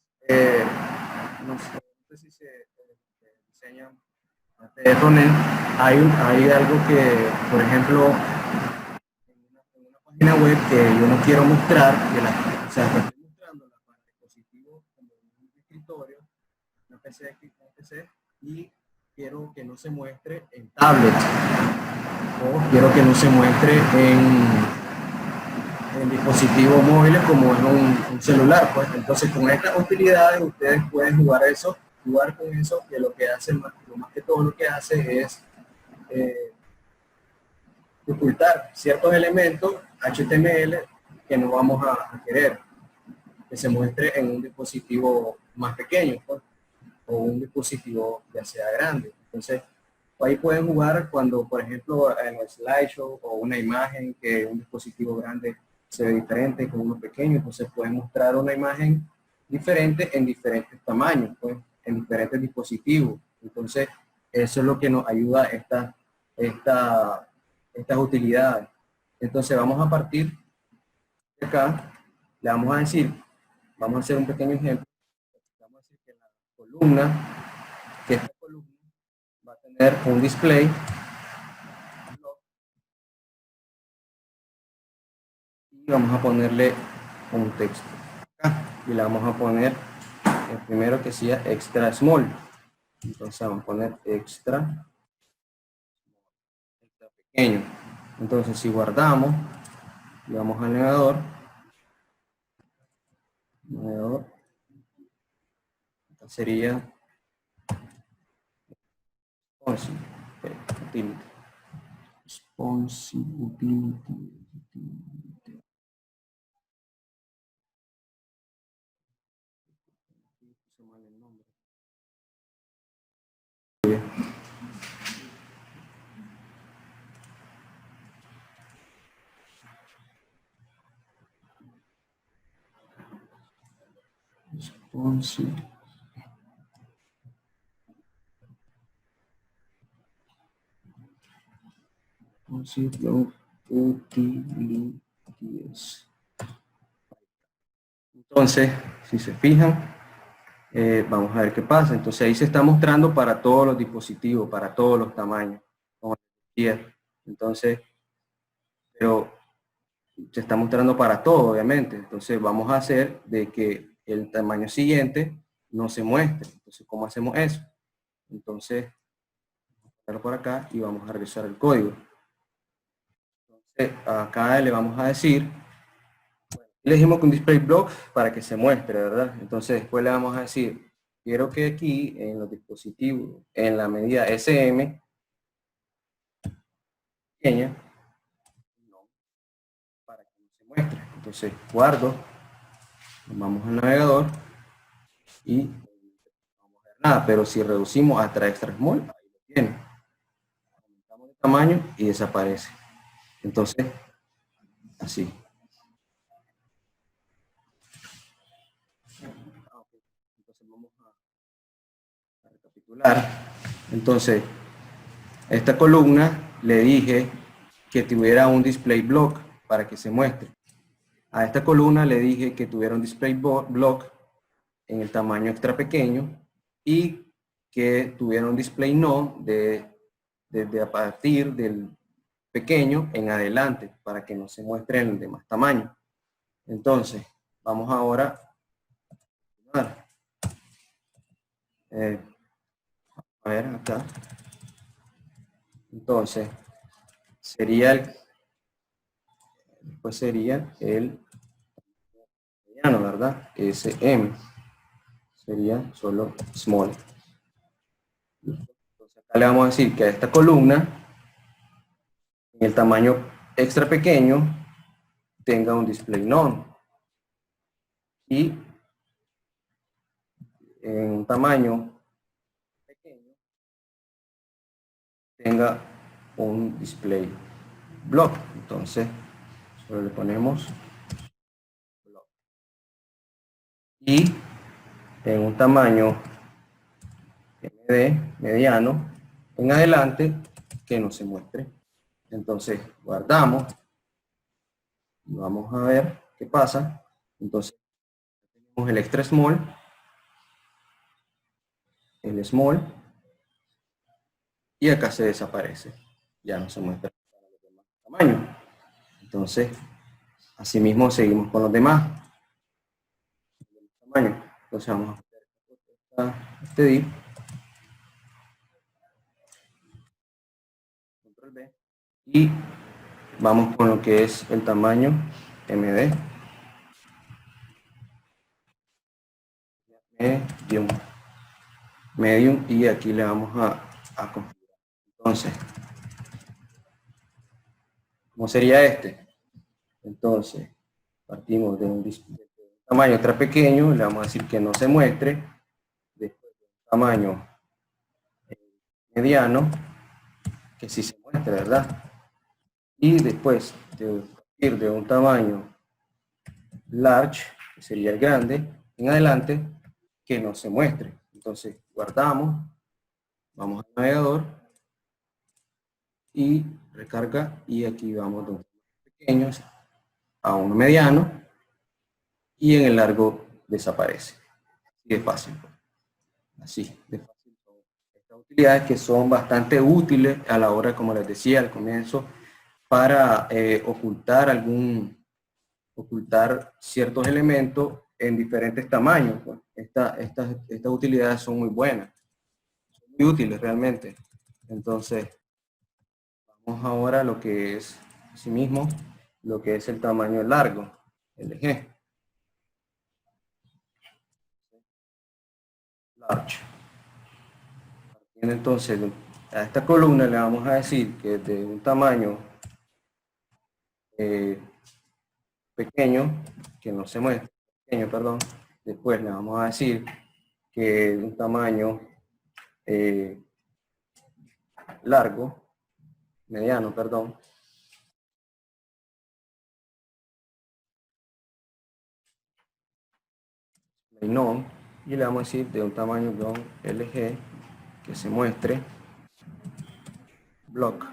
no sé si se diseñan antes de poner, hay algo que, por ejemplo, en una página web que yo no quiero mostrar, que estoy mostrando para dispositivos como un escritorio, una PC, y quiero que no se muestre en tablet o quiero que no se muestre en dispositivos móviles como es un celular, pues. Entonces con estas utilidades ustedes pueden jugar con eso, que lo que hace, lo más que todo lo que hace es ocultar ciertos elementos HTML que no vamos a querer que se muestre en un dispositivo más pequeño, pues, o un dispositivo ya sea grande. Entonces ahí pueden jugar cuando, por ejemplo, en el slideshow o una imagen que un dispositivo grande se ve diferente con uno pequeño, entonces pueden mostrar una imagen diferente en diferentes tamaños, pues, en diferentes dispositivos. Entonces, eso es lo que nos ayuda estas utilidades. Entonces, vamos a partir de acá, le vamos a decir, vamos a hacer un pequeño ejemplo. Vamos a decir que la columna, que esta columna va a tener un display y vamos a ponerle un texto acá, y le vamos a poner el primero que sea extra small. Entonces vamos a poner extra pequeño. Entonces si guardamos y vamos al navegador, acá sería responsive utility. Responsive. Utilities. Entonces, si se fijan, vamos a ver qué pasa. Entonces ahí se está mostrando para todos los dispositivos, para todos los tamaños. Entonces, pero se está mostrando para todo, obviamente. Entonces vamos a hacer de que el tamaño siguiente no se muestre. Entonces, ¿cómo hacemos eso? Entonces, vamos a ponerlo por acá y vamos a revisar el código. Entonces, acá le vamos a decir, le dijimos que un display block para que se muestre, ¿verdad? Entonces después le vamos a decir, quiero que aquí en los dispositivos, en la medida SM, pequeña, no, para que no se muestre. Entonces guardo, vamos al navegador y no vamos a ver nada, pero si reducimos hasta extra small, ahí lo tiene. Aumentamos de tamaño y desaparece. Entonces, así. Entonces vamos a recapitular. Entonces, esta columna le dije que tuviera un display block para que se muestre. A esta columna le dije que tuviera un display block en el tamaño extra pequeño y que tuviera un display no desde a partir del pequeño en adelante para que no se muestre en el de más tamaño. Entonces, vamos ahora a ver acá. Entonces, después sería el mediano, ¿verdad? SM. Sería solo small. Entonces acá le vamos a decir que a esta columna, en el tamaño extra pequeño, tenga un display none. Y en un tamaño pequeño, tenga un display block. Entonces, solo le ponemos block. Y en un tamaño MD, mediano, en adelante, que no se muestre. Entonces, guardamos. Y vamos a ver qué pasa. Entonces, tenemos el extra small, el small, y acá se desaparece. Ya no se muestra los demás tamaños. Entonces, asimismo seguimos con los demás tamaños. Entonces vamos a hacer este div, control B, y vamos con lo que es el tamaño MD. Medium, y aquí le vamos a configurar. Entonces, ¿cómo sería este? Entonces, partimos de un tamaño ultra pequeño, le vamos a decir que no se muestre, después de un tamaño mediano, que sí se muestre, ¿verdad? Y después de ir de un tamaño large, que sería el grande, en adelante, que no se muestre. Entonces, guardamos, vamos al navegador, y recarga, y aquí vamos de un pequeño a uno mediano, y en el largo desaparece. Así de fácil. Así de fácil. Estas utilidades que son bastante útiles a la hora, como les decía al comienzo, para ocultar ciertos elementos en diferentes tamaños. Pues. Estas utilidades son muy buenas, son muy útiles realmente. Entonces, vamos ahora a lo que es, asimismo, lo que es el tamaño largo, LG. Large. Entonces, a esta columna le vamos a decir que de un tamaño pequeño, que no se muestra, pequeño, perdón, después le vamos a decir que de un tamaño largo, mediano, perdón, non, y le vamos a decir de un tamaño LG, que se muestre, block.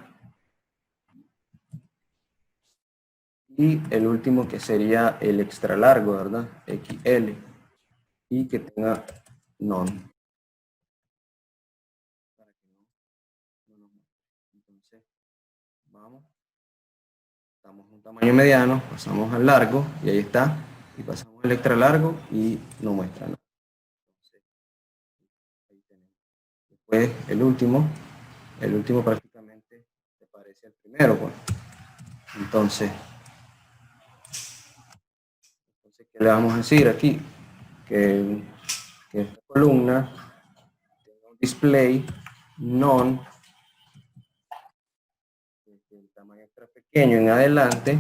Y el último que sería el extra largo, ¿verdad? XL. Y que tenga non. Entonces, vamos. Estamos en un tamaño mediano, pasamos al largo, y ahí está. Y pasamos al extra largo y no muestra nada. Entonces, ahí tenemos. Después, el último prácticamente se parece al primero, pues. Entonces, ¿qué le vamos a decir aquí? Que esta columna tenga un display non, desde el tamaño extra pequeño en adelante,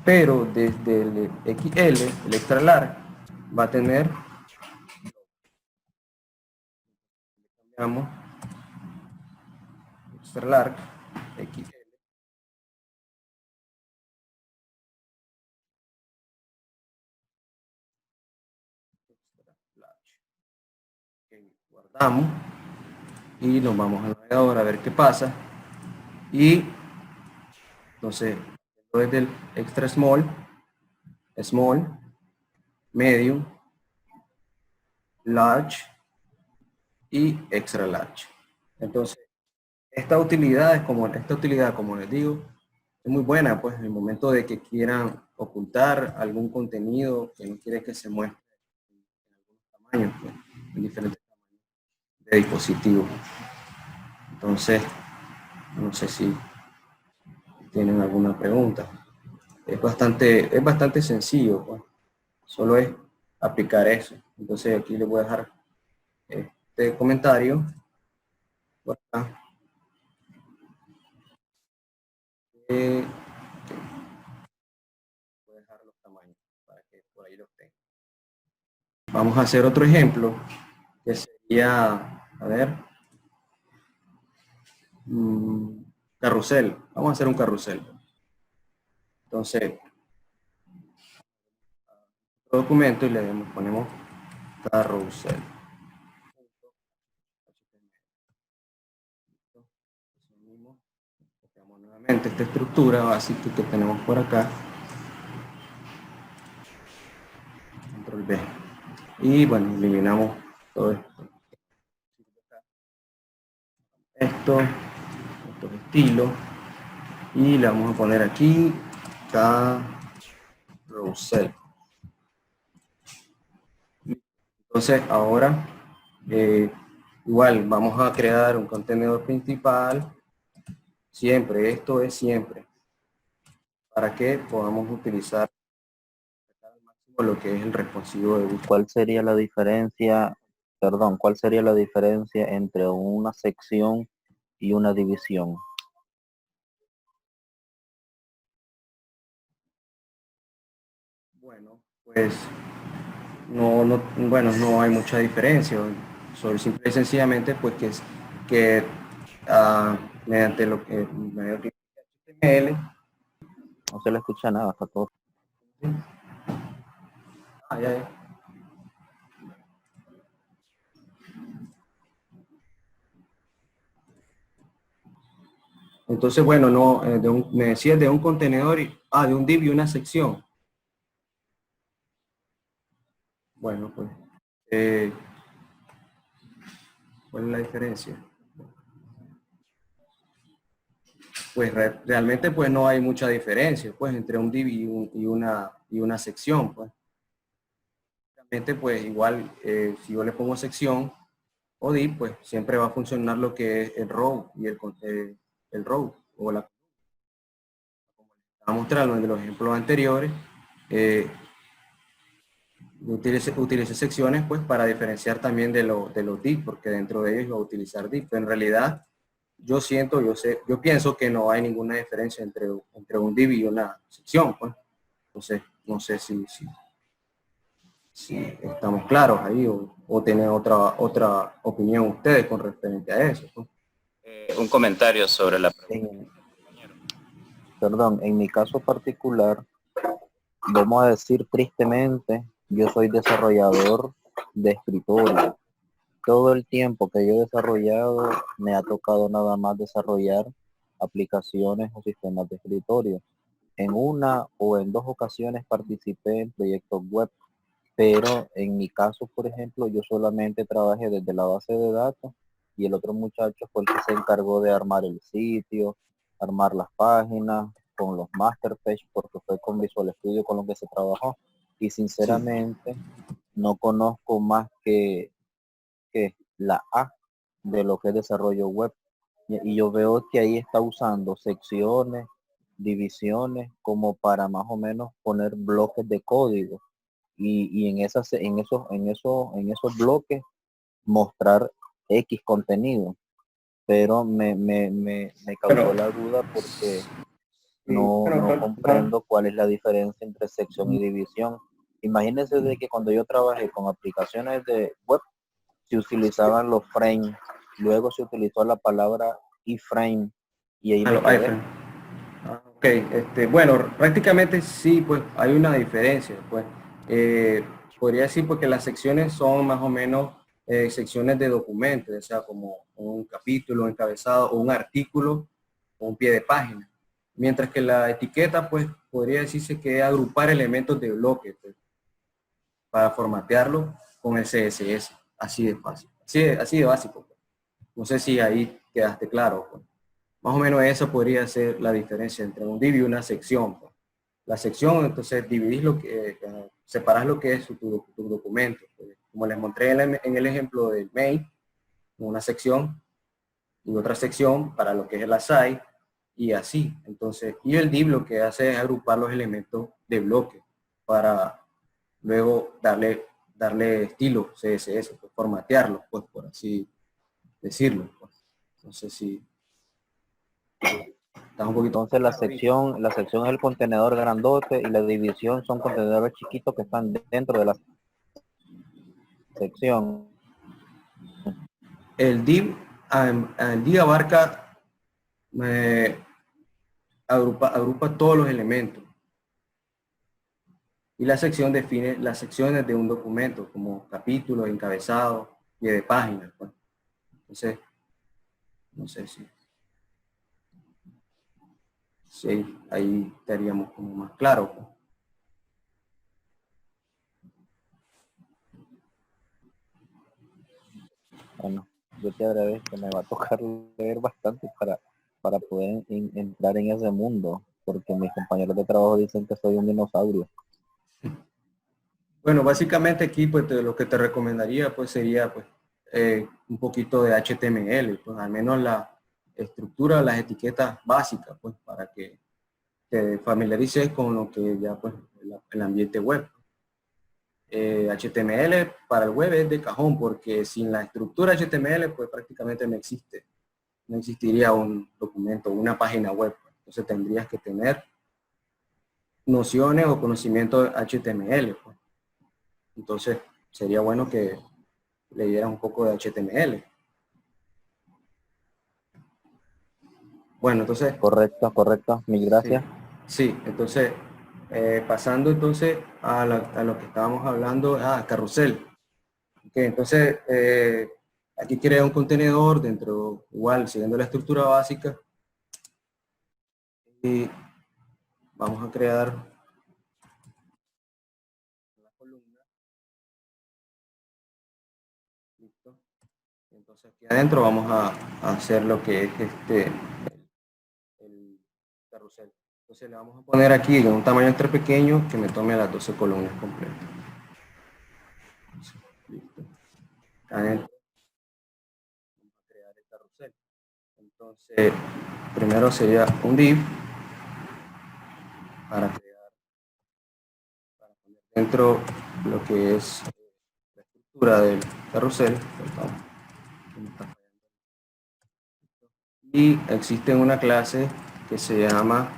pero desde el XL, el extra largo, va a tener, cambiamos, extra largo, XL. Guardamos y nos vamos al navegador a ver qué pasa, y entonces desde el extra small, medium, large y extra large. Entonces esta utilidad, como les digo, es muy buena, pues en el momento de que quieran ocultar algún contenido que no quiere que se muestre en algunos tamaños, pues, en diferentes tamaños de dispositivos. Entonces, no sé si tienen alguna pregunta. Es bastante sencillo, pues. Solo es aplicar eso. Entonces aquí les voy a dejar este comentario por acá. Voy a dejar los tamaños para que por ahí los tengan. Vamos a hacer otro ejemplo que sería, a ver, carrusel. Vamos a hacer un carrusel. Entonces, documento y le ponemos carrusel. Copiamos nuevamente esta estructura básica que tenemos por acá. Control B. Y bueno, eliminamos todo esto. Estos estilos. Y le vamos a poner aquí carrusel. Entonces ahora igual vamos a crear un contenedor principal. Siempre, esto es siempre, para que podamos utilizar lo que es el responsivo de búsqueda. ¿Cuál sería la diferencia, perdón, cuál sería la diferencia entre una sección y una división? Bueno, pues no hay mucha diferencia. Solo simple y sencillamente pues que mediante lo que mediante HTML. No se le escucha nada, está todo. Ya. Entonces, bueno, no, me decías de un contenedor de un div y una sección. Bueno, pues, ¿cuál es la diferencia? Pues realmente pues no hay mucha diferencia pues entre un div y una sección. Pues. Realmente pues igual si yo le pongo sección o div, pues siempre va a funcionar lo que es el row y el row o la como mostrando en los ejemplos anteriores. Utilice secciones pues para diferenciar también de los div, porque dentro de ellos va a utilizar div, pero en realidad yo pienso que no hay ninguna diferencia entre un div y una sección, pues. Entonces, no sé si estamos claros ahí o tienen otra opinión ustedes con referente a eso, pues. Un comentario sobre la pregunta. Perdón, en mi caso particular, vamos a decir tristemente, yo soy desarrollador de escritorio. Todo el tiempo que yo he desarrollado me ha tocado nada más desarrollar aplicaciones o sistemas de escritorio. En una o en dos ocasiones participé en proyectos web, pero en mi caso, por ejemplo, yo solamente trabajé desde la base de datos y el otro muchacho fue el que se encargó de armar el sitio, armar las páginas con los master page, porque fue con Visual Studio con lo que se trabajó. Y sinceramente no conozco más que la A de lo que es desarrollo web. Y yo veo que ahí está usando secciones, divisiones, como para más o menos poner bloques de código. Y en esos bloques mostrar X contenido. Pero me causó la duda porque no comprendo cuál es la diferencia entre sección y división. Imagínense de que cuando yo trabajé con aplicaciones de web, se utilizaban los frames, luego se utilizó la palabra iframe y ahí me quedé. Ok, bueno, prácticamente sí, pues hay una diferencia, pues. Podría decir porque las secciones son más o menos secciones de documentos, o sea, como un capítulo, un encabezado o un artículo o un pie de página. Mientras que la etiqueta, pues, podría decirse que es agrupar elementos de bloque, pues, para formatearlo con el CSS, así de fácil, así de básico. Pues. No sé si ahí quedaste claro. Pues. Más o menos esa podría ser la diferencia entre un div y una sección. Pues. La sección, entonces, dividís separás lo que es tu documento. Pues. Como les mostré en el ejemplo del main, una sección y otra sección para lo que es el site y así. Entonces, y el div lo que hace es agrupar los elementos de bloque para luego darle estilo CSS, pues, formatearlo, pues, por así decirlo. Pues. No sé si está un poquito. Entonces la sección es el contenedor grandote y la división son contenedores chiquitos que están dentro de la sección. El div abarca, agrupa todos los elementos. Y la sección define las secciones de un documento, como capítulos, encabezados, pie de página. Pues. Entonces, no sé si ahí estaríamos como más claros. Pues. Bueno, yo te agradezco, me va a tocar leer bastante para poder entrar en ese mundo, porque mis compañeros de trabajo dicen que soy un dinosaurio. Bueno, básicamente aquí pues lo que te recomendaría pues sería pues un poquito de HTML, pues al menos la estructura, las etiquetas básicas, pues para que te familiarices con lo que ya pues el ambiente web. HTML para el web es de cajón, porque sin la estructura HTML pues prácticamente no existe. No existiría un documento, una página web. Entonces tendrías que tener nociones o conocimiento de HTML. Pues. Entonces sería bueno que leyeras un poco de HTML. Bueno, entonces... Correcto, correcto. Mil gracias. Sí, entonces, pasando entonces a lo que estábamos hablando, carrusel. Okay, entonces, aquí crea un contenedor dentro, igual, siguiendo la estructura básica. Y vamos a crear una columna. Listo. Entonces, aquí adentro vamos a hacer lo que es el carrusel. Entonces, le vamos a poner aquí en un tamaño entre pequeño que me tome las 12 columnas completas. Listo. Adentro vamos a crear el carrusel. Entonces, primero sería un div para poner dentro lo que es la estructura del carrusel. Y existe una clase que se llama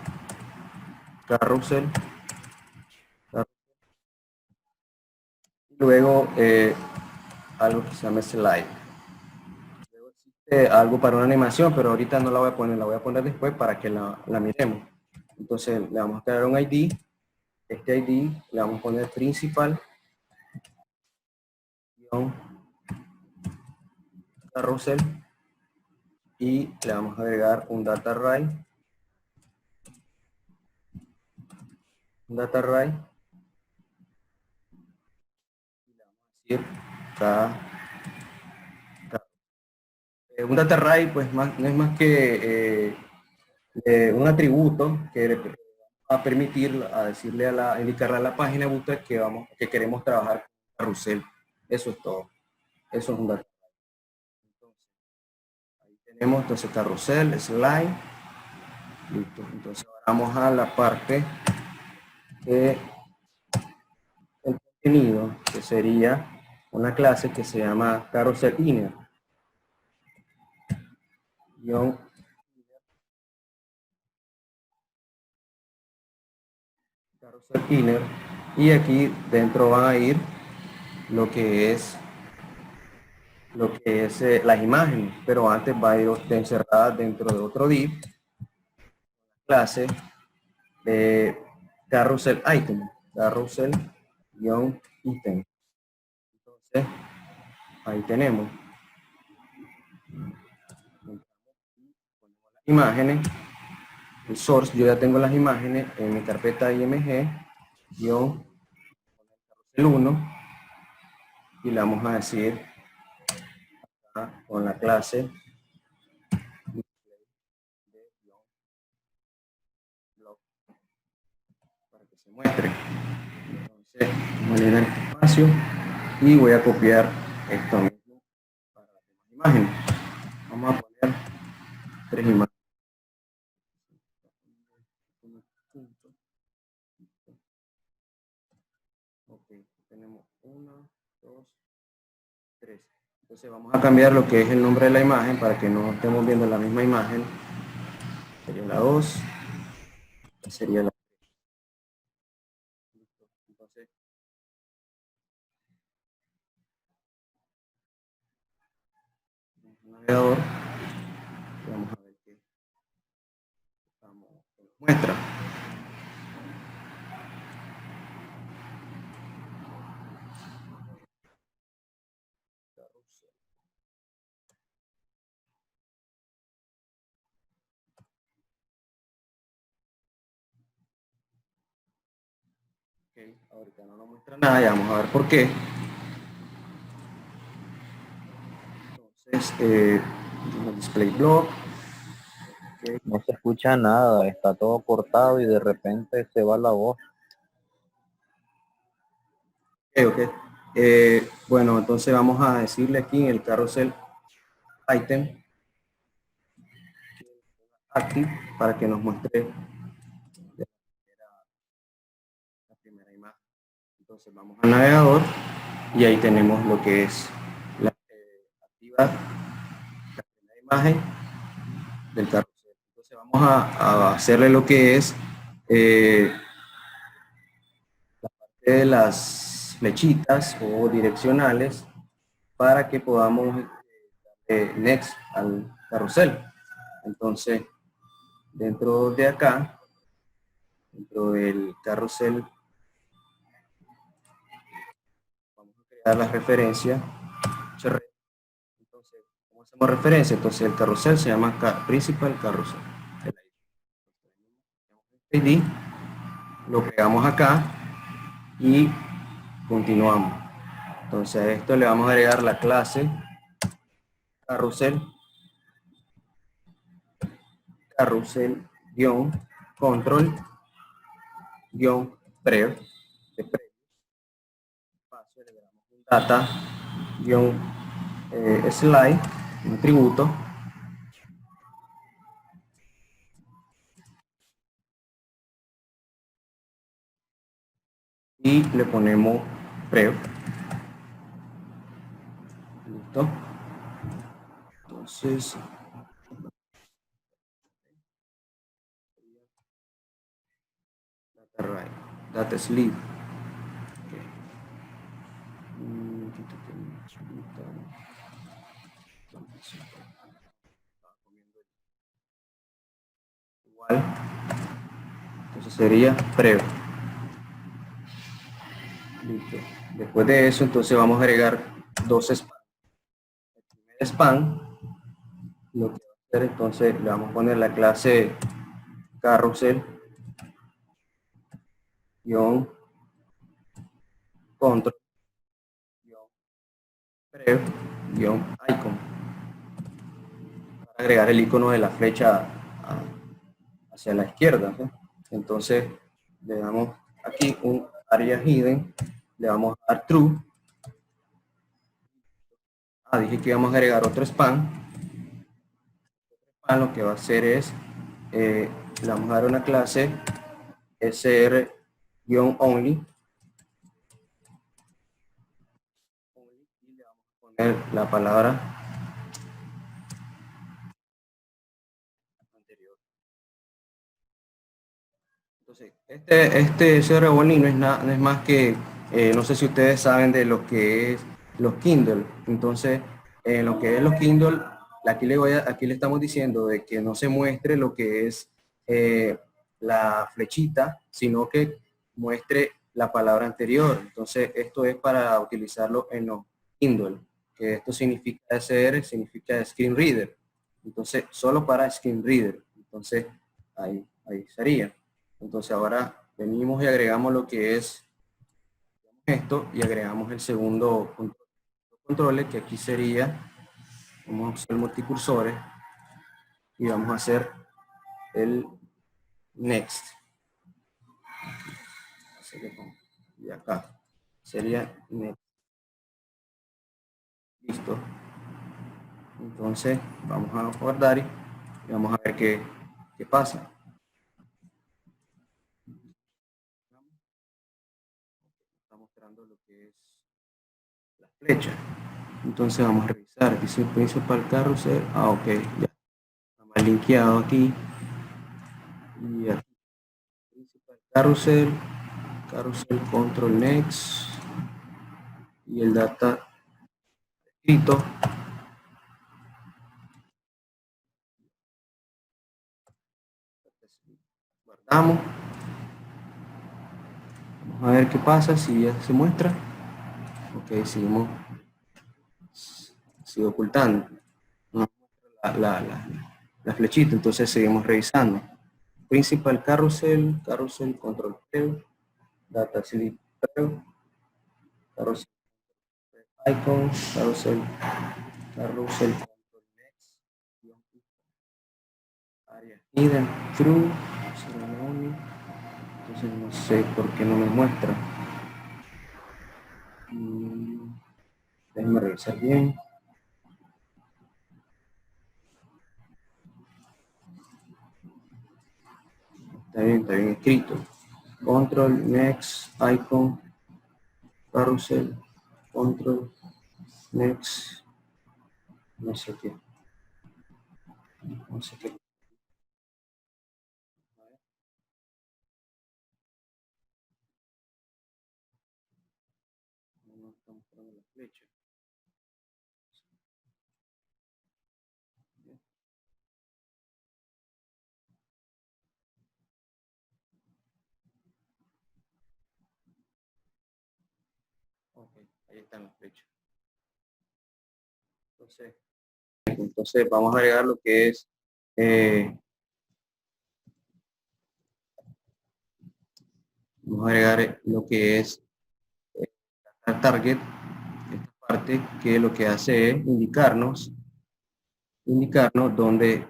carrusel. Y luego algo que se llama slide. Luego existe algo para una animación, pero ahorita no la voy a poner, la voy a poner después para que la miremos. Entonces le vamos a crear un ID. Este ID le vamos a poner principal carrusel y le vamos a agregar un data array. Un data array. Y le vamos a decir un data array pues no es más que un atributo que le va a permitir decirle a indicarle a la página Bootstrap que queremos trabajar con carrusel. Eso es todo. Eso es un data array. Entonces, ahí tenemos entonces carrusel, slide. Listo. Entonces ahora vamos a la parte de el contenido, que sería una clase que se llama carrusel inner. Carrusel inner, y aquí dentro van a ir lo que es las imágenes, pero antes va a ir encerrada dentro de otro div, clase de carrusel item, carrusel-item. Entonces ahí tenemos las imágenes, el source. Yo ya tengo las imágenes en mi carpeta img carrusel 1 y le vamos a decir con la clase para que se muestre. Entonces voy a llenar este espacio y voy a copiar esto mismo para las demás imágenes. Vamos a poner 3 imágenes. Ok, tenemos 1, 2, 3. Entonces vamos a cambiar lo que es el nombre de la imagen para que no estemos viendo la misma imagen. Sería la 2, sería la 3. Entonces, el navegador, vamos a ver qué muestra. Okay, ahorita no nos muestra nada, ya vamos a ver por qué. Entonces, display block. Okay. No se escucha nada, está todo cortado y de repente se va la voz. Ok. Bueno, entonces vamos a decirle aquí en el carrusel item active para que nos muestre la primera imagen. Entonces vamos al navegador y ahí tenemos lo que es activar la primera imagen del carrusel. Entonces vamos a hacerle lo que es la parte de las flechitas o direccionales para que podamos next al carrusel. Entonces, dentro de acá, dentro del carrusel, vamos a crear la referencia. Entonces, ¿cómo hacemos referencia? Entonces, el carrusel se llama principal carrusel. El ID lo pegamos acá y continuamos. Entonces, a esto le vamos a agregar la clase carrusel control preview de preview, espacio, le damos un data slide, un atributo, y le ponemos preview. Listo. Entonces data right, data sleep. Igual, entonces sería preview. Listo. Después de eso, entonces vamos a agregar dos spam. El primer spam, lo que va a hacer, entonces le vamos a poner la clase carrusel control preview icon, para agregar el icono de la flecha hacia la izquierda, ¿sí? Entonces le damos aquí un área hidden, le vamos a dar true. Dije que íbamos a agregar otro spam. Lo que va a hacer es le vamos a dar una clase sr-only y le vamos a poner la palabra anterior. Entonces, este sr-only no es más que, no sé si ustedes saben de lo que es los Kindle. Entonces, en lo que es los Kindle, aquí le estamos diciendo de que no se muestre lo que es la flechita, sino que muestre la palabra anterior. Entonces, esto es para utilizarlo en los Kindle, que esto significa SR, significa Screen Reader. Entonces, solo para Screen Reader. Entonces, ahí sería. Entonces, ahora venimos y agregamos lo que es esto y agregamos el segundo control, que aquí sería, vamos a usar multicursores y vamos a hacer el next. Y acá sería next. Listo. Entonces vamos a guardar y vamos a ver qué pasa. Está mostrando lo que es la flecha. Entonces vamos a revisar. Dice principal carrusel. Ok, ya está mal linkeado aquí. Y aquí principal carrusel control next y el data escrito. Guardamos. Vamos a ver qué pasa si ya se muestra. Ok, sigue ocultando. No muestra la flechita, entonces seguimos revisando. Principal carrusel control preview, data sleep preview, carrusel icon, carrusel control next, área hidden true, ceremony. Entonces no sé por qué no me muestra. Déjenme revisar bien. Está bien escrito. Control next icon Carrusel, control, next, no sé qué. No sé qué. No está mostrando la flecha. Ok, ahí están las flechas. Entonces vamos a agregar lo que es vamos a agregar lo que es la target, esta parte que lo que hace es indicarnos dónde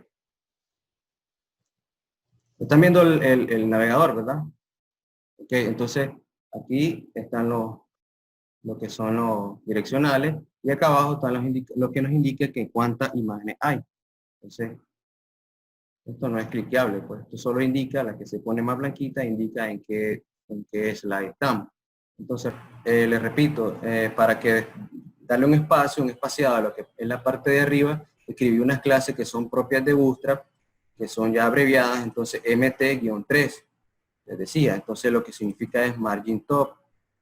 están viendo el navegador, ¿verdad? Ok, entonces aquí están lo que son los direccionales y acá abajo están lo que nos indica que cuántas imágenes hay. Entonces, esto no es cliqueable, pues esto solo indica, la que se pone más blanquita indica en qué slide estamos. Entonces, les repito, para que darle un espaciado a lo que es la parte de arriba, escribí unas clases que son propias de Bootstrap, que son ya abreviadas, entonces MT-3, les decía, entonces lo que significa es margin top,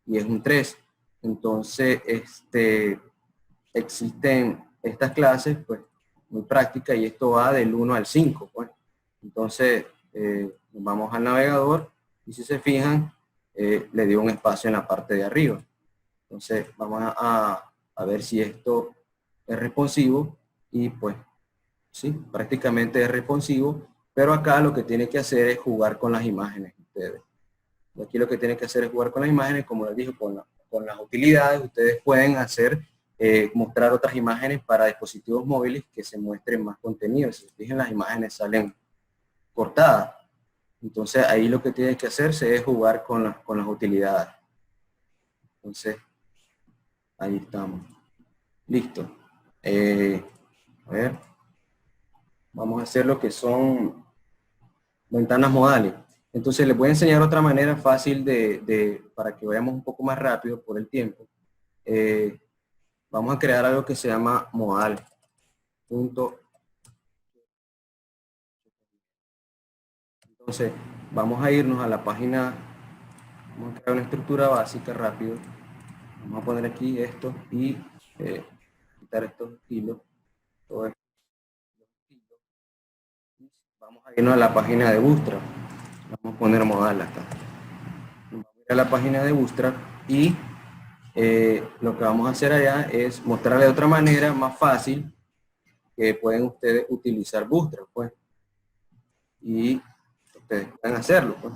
y es un 3. Entonces, existen estas clases, pues, muy prácticas, y esto va del 1 al 5, pues. Entonces, vamos al navegador, y si se fijan, le dio un espacio en la parte de arriba. Entonces, vamos a ver si esto es responsivo, y pues, sí, prácticamente es responsivo, pero acá lo que tiene que hacer es jugar con las imágenes ustedes. Aquí lo que tienen que hacer es jugar con las imágenes, como les dije, con las utilidades. Ustedes pueden hacer, mostrar otras imágenes para dispositivos móviles que se muestren más contenido. Si se fijan, las imágenes salen cortadas. Entonces ahí lo que tienen que hacerse es jugar con las utilidades. Entonces, ahí estamos. Listo. A ver. Vamos a hacer lo que son ventanas modales. Entonces les voy a enseñar otra manera fácil para que vayamos un poco más rápido por el tiempo. Vamos a crear algo que se llama modal. Entonces, vamos a irnos a la página, vamos a crear una estructura básica rápido. Vamos a poner aquí esto y quitar estos estilos. Todo esto. Vamos a irnos a la página de Bootstrap. Vamos a poner modal acá. Vamos a ir a la página de Bootstrap y lo que vamos a hacer allá es mostrarle de otra manera más fácil que pueden ustedes utilizar Bootstrap, pues. Y ustedes pueden hacerlo, pues.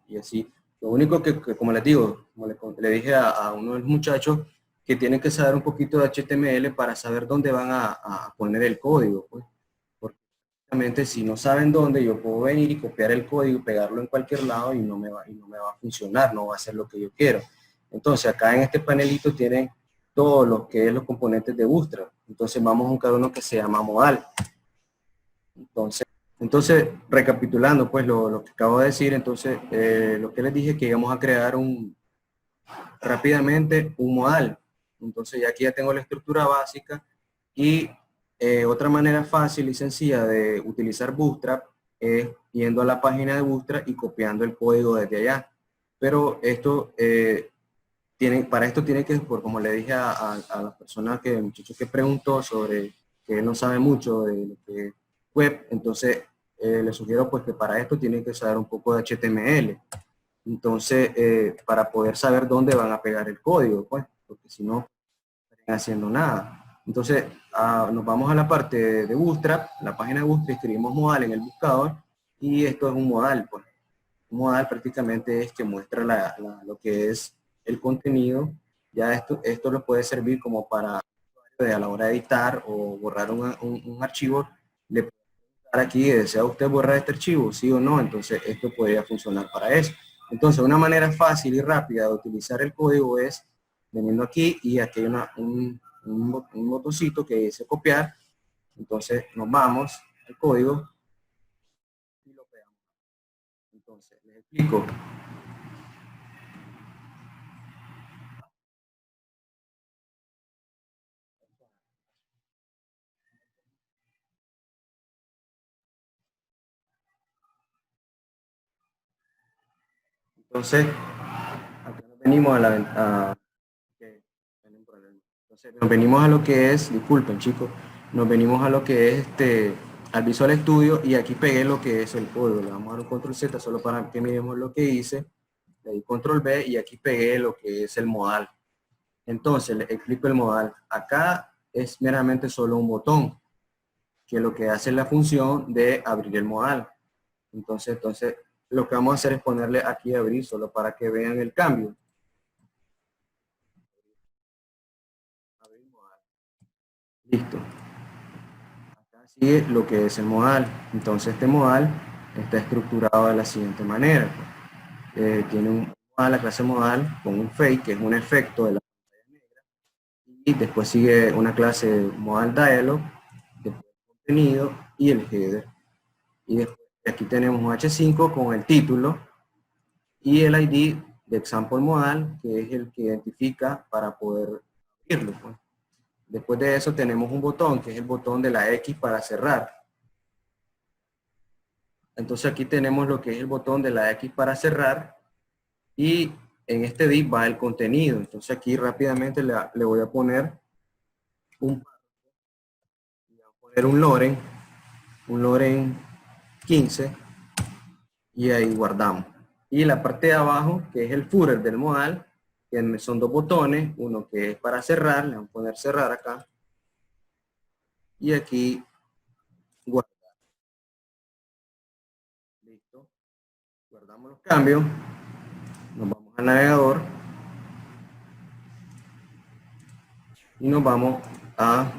Y así, lo único que como les digo, como le dije a uno de los muchachos, que tienen que saber un poquito de HTML para saber dónde van a poner el código, pues. Porque realmente si no saben dónde, yo puedo venir y copiar el código, pegarlo en cualquier lado y no me va a funcionar, no va a ser lo que yo quiero. Entonces acá en este panelito tienen todos los que es los componentes de Bootstrap. Entonces vamos a buscar uno que se llama modal. Entonces, recapitulando pues lo que acabo de decir, entonces lo que les dije que íbamos a crear rápidamente un modal. Entonces ya aquí ya tengo la estructura básica y otra manera fácil y sencilla de utilizar Bootstrap es yendo a la página de Bootstrap y copiando el código desde allá. Pero esto para esto tiene que, como le dije a la persona el muchacho que preguntó sobre que no sabe mucho de lo que es web, entonces le sugiero pues que para esto tiene que saber un poco de HTML. Entonces, para poder saber dónde van a pegar el código, pues, porque si no, no están haciendo nada. Entonces, nos vamos a la parte de Bootstrap, la página de Bootstrap, escribimos modal en el buscador, y esto es un modal, pues. Un modal prácticamente es que muestra lo que es el contenido. Ya esto lo puede servir como para a la hora de editar o borrar un archivo, le puede dar aquí, ¿desea usted borrar este archivo? ¿Sí o no? Entonces esto podría funcionar para eso. Entonces una manera fácil y rápida de utilizar el código es veniendo aquí, y aquí hay un botoncito que dice copiar. Entonces nos vamos al código y lo pegamos. Entonces les explico. Entonces, acá nos venimos a la entonces, nos venimos a lo que es, disculpen chicos, nos venimos a lo que es al Visual Studio y aquí pegué lo que es el código. Le vamos a dar un control Z solo para que miremos lo que hice. Le di control B y aquí pegué lo que es el modal. Entonces, le explico el modal. Acá es meramente solo un botón, que lo que hace es la función de abrir el modal. Entonces, lo que vamos a hacer es ponerle aquí abrir solo para que vean el cambio. Abrir modal. Listo. Acá sigue lo que es el modal. Entonces, este modal está estructurado de la siguiente manera. Tiene un modal, la clase modal, con un fake, que es un efecto de la pantalla negra. Y después sigue una clase modal dialog, después el contenido y el header. Y después aquí tenemos un H5 con el título y el ID de example modal, que es el que identifica para poder abrirlo. Pues. Después de eso tenemos un botón, que es el botón de la X para cerrar. Entonces aquí tenemos lo que es el botón de la X para cerrar y en este div va el contenido. Entonces aquí rápidamente le voy a poner un Loren 15 y ahí guardamos. Y la parte de abajo, que es el footer del modal, que son dos botones, uno que es para cerrar, le vamos a poner cerrar acá, y aquí guardar. Listo. Guardamos los cambios, nos vamos al navegador y nos vamos a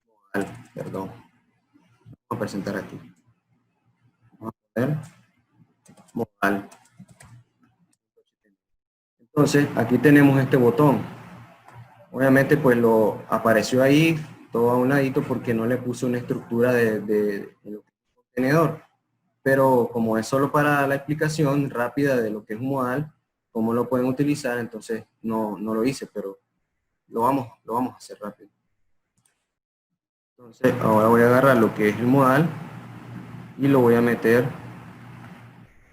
modal, perdón. Vamos a presentar aquí. Vamos a poner modal. Entonces, aquí tenemos este botón. Obviamente, pues lo apareció ahí todo a un ladito porque no le puse una estructura de lo que es un contenedor. Pero como es solo para la explicación rápida de lo que es un modal, cómo lo pueden utilizar, entonces no lo hice, pero lo vamos a hacer rápido. Entonces, ahora voy a agarrar lo que es el modal y lo voy a meter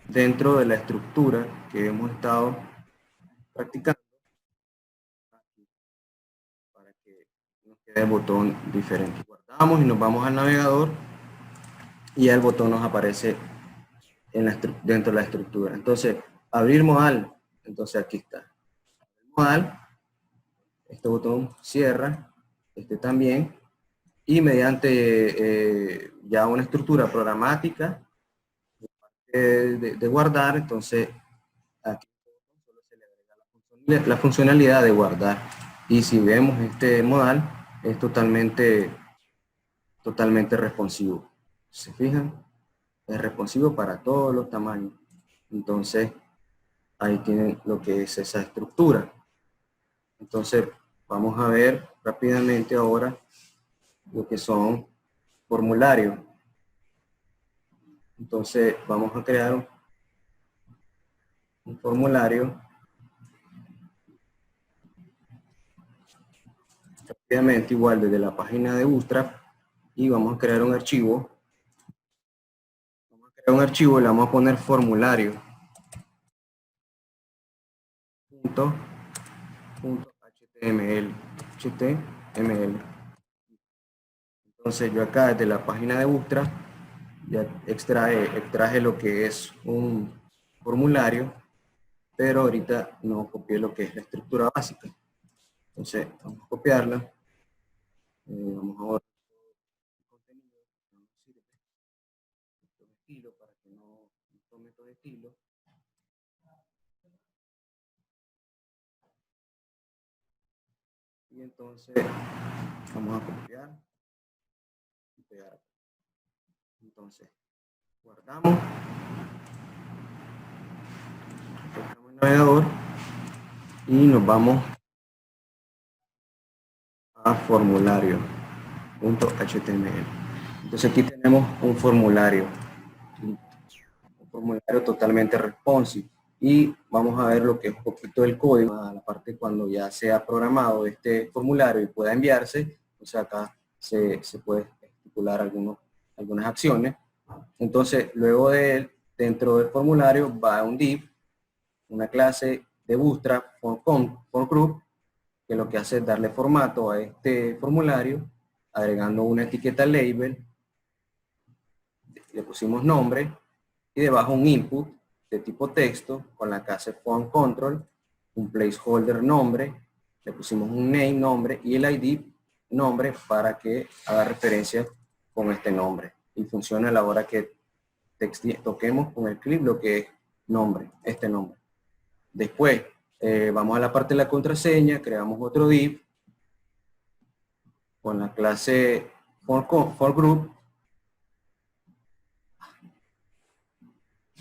dentro de la estructura que hemos estado practicando para que nos quede el botón diferente. Guardamos y nos vamos al navegador y ya el botón nos aparece dentro de la estructura. Entonces, abrir modal, entonces aquí está. El modal, este botón cierra, este también, y mediante ya una estructura programática de guardar, entonces aquí solo se le agrega la funcionalidad de guardar. Y si vemos este modal, es totalmente responsivo. ¿Se fijan? Es responsivo para todos los tamaños. Entonces, ahí tienen lo que es esa estructura. Entonces, vamos a ver rápidamente ahora lo que son formularios. Entonces, vamos a crear un formulario. Rápidamente, igual desde la página de Bootstrap, y vamos a crear un archivo. Vamos a crear un archivo y le vamos a poner formulario. .html. Entonces yo acá desde la página de Bootstrap ya extraje lo que es un formulario, pero ahorita no copié lo que es la estructura básica. Entonces vamos a copiarla. Vamos a borrar el contenido que no nos sirve. Estos estilos para que no tome todo estilo. Y entonces vamos a copiar y pegar. Entonces guardamos, tocamos el navegador y nos vamos a formulario.html. Entonces aquí tenemos un formulario totalmente responsive, y vamos a ver lo que es un poquito del código, a la parte cuando ya sea programado este formulario y pueda enviarse. O sea, acá se puede estipular algunas acciones. Entonces luego dentro del formulario va un div una clase de Bootstrap for Group, que lo que hace es darle formato a este formulario, agregando una etiqueta label, le pusimos nombre, y debajo un input de tipo texto con la clase form control, un placeholder nombre, le pusimos un name nombre y el ID nombre para que haga referencia con este nombre y funcione a la hora que toquemos con el clip lo que es nombre, este nombre. Después vamos a la parte de la contraseña, creamos otro div con la clase for group.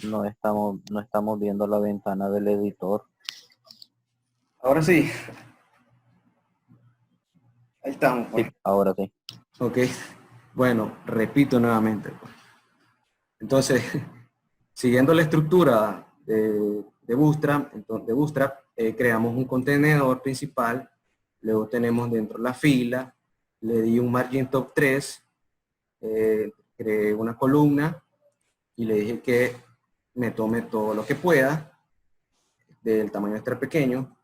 No estamos viendo la ventana del editor. Ahora sí. Ahí estamos. Sí, ahora sí. Ok. Bueno, repito nuevamente. Entonces, siguiendo la estructura de Bootstrap, creamos un contenedor principal, luego tenemos dentro la fila, le di un margin top 3, creé una columna y le dije que me tome todo lo que pueda, del tamaño extra pequeño,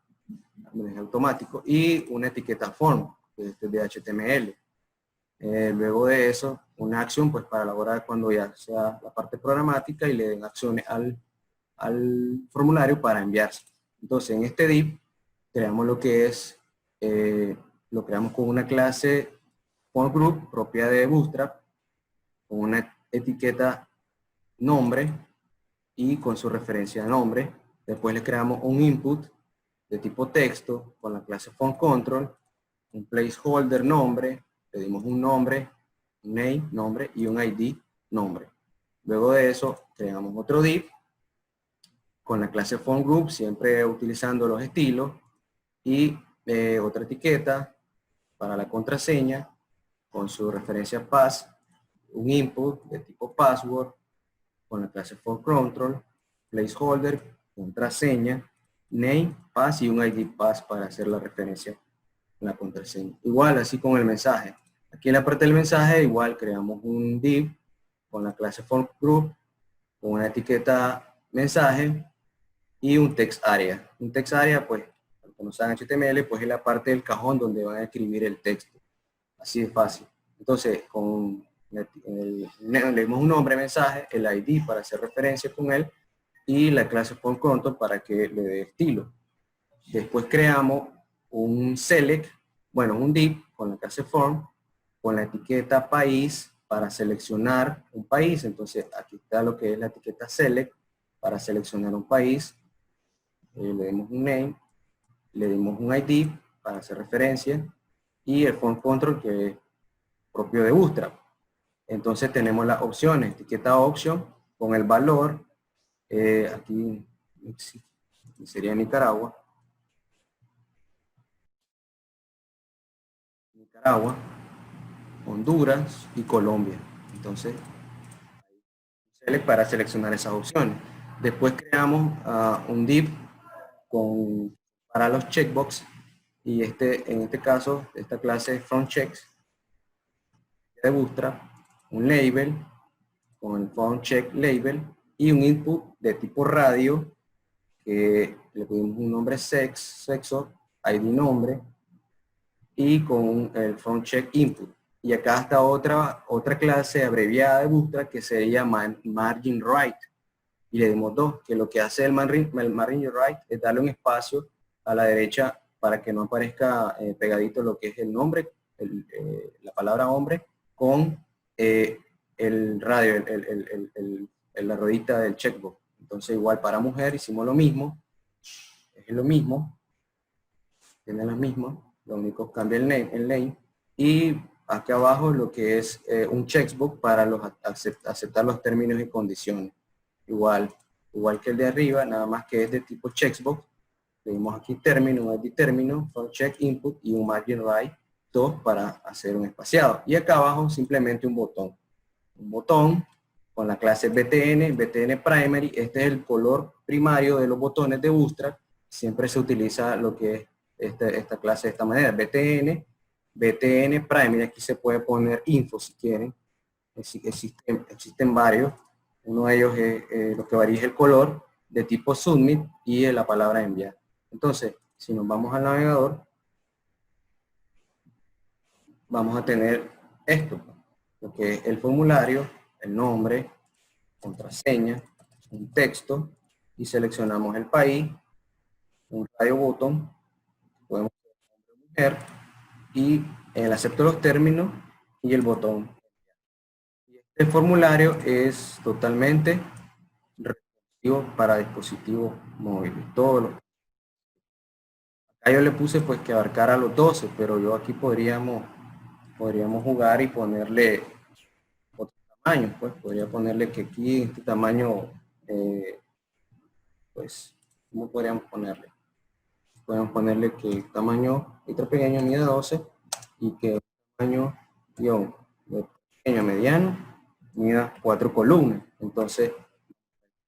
automático, y una etiqueta form, de HTML. Luego de eso, una acción pues para la hora de cuando ya sea la parte programática y le den acciones al formulario para enviarse. Entonces en este div creamos lo que es, lo creamos con una clase form group propia de Bootstrap, con una etiqueta nombre y con su referencia de nombre. Después le creamos un input de tipo texto con la clase form control, un placeholder nombre, le dimos un nombre, un name, nombre y un ID, nombre. Luego de eso, creamos otro div con la clase form group, siempre utilizando los estilos, y otra etiqueta para la contraseña con su referencia pass, un input de tipo password con la clase form control, placeholder, contraseña, name, pass y un ID pass para hacer la referencia en la contraseña. Igual así con el mensaje. Aquí en la parte del mensaje igual creamos un div con la clase form group, con una etiqueta mensaje y un text area. Un text area, pues, para que no sean HTML, pues es la parte del cajón donde van a escribir el texto. Así de fácil. Entonces, le dimos un nombre, mensaje, el ID para hacer referencia con él y la clase form control para que le dé estilo. Después creamos un select, bueno, un div con la clase form, con la etiqueta país para seleccionar un país. Entonces aquí está lo que es la etiqueta select para seleccionar un país. Le dimos un name, le dimos un ID para hacer referencia y el form control que es propio de Bootstrap. Entonces tenemos las opciones, etiqueta option con el valor, aquí sería Nicaragua, Honduras y Colombia. Entonces, para seleccionar esas opciones. Después creamos un div para los checkbox y en este caso, esta clase front checks de Bootstrap, un label con el front check label y un input de tipo radio que le pedimos un nombre sexo, ID nombre y con el front check input. Y acá está otra clase abreviada de Bootstrap que sería margin right. Y le dimos dos, que lo que hace el margin right es darle un espacio a la derecha para que no aparezca pegadito lo que es el nombre, la palabra hombre, con el radio, la ruedita del checkbox. Entonces igual para mujer hicimos lo mismo, es lo mismo, tiene las mismas, lo único cambia el name, y aquí abajo lo que es un checkbox para aceptar los términos y condiciones. Igual que el de arriba, nada más que es de tipo checkbox. Tenemos aquí término, un ID término, for check input y un margin right, dos para hacer un espaciado. Y acá abajo simplemente un botón. Un botón con la clase BTN primary. Este es el color primario de los botones de Bootstrap. Siempre se utiliza lo que es esta clase de esta manera. BTN primary. Aquí se puede poner info si quieren. Existen varios. Uno de ellos es lo que varía es el color. de tipo submit y la palabra enviar. Entonces, si nos vamos al navegador, vamos a tener esto, lo que es el formulario, el nombre, contraseña, un texto, y seleccionamos el país, un radio botón, podemos mujer, y el acepto los términos y el botón. El formulario es totalmente responsivo para dispositivos móviles. Acá yo le puse pues que abarcara los 12, pero yo aquí podríamos jugar y ponerle otro tamaño, pues podría ponerle que aquí este tamaño, pues, ¿cómo podríamos ponerle? Podemos ponerle que el tamaño ultra pequeño mide 12 y que el tamaño guión de pequeño a mediano mida 4 columnas. Entonces,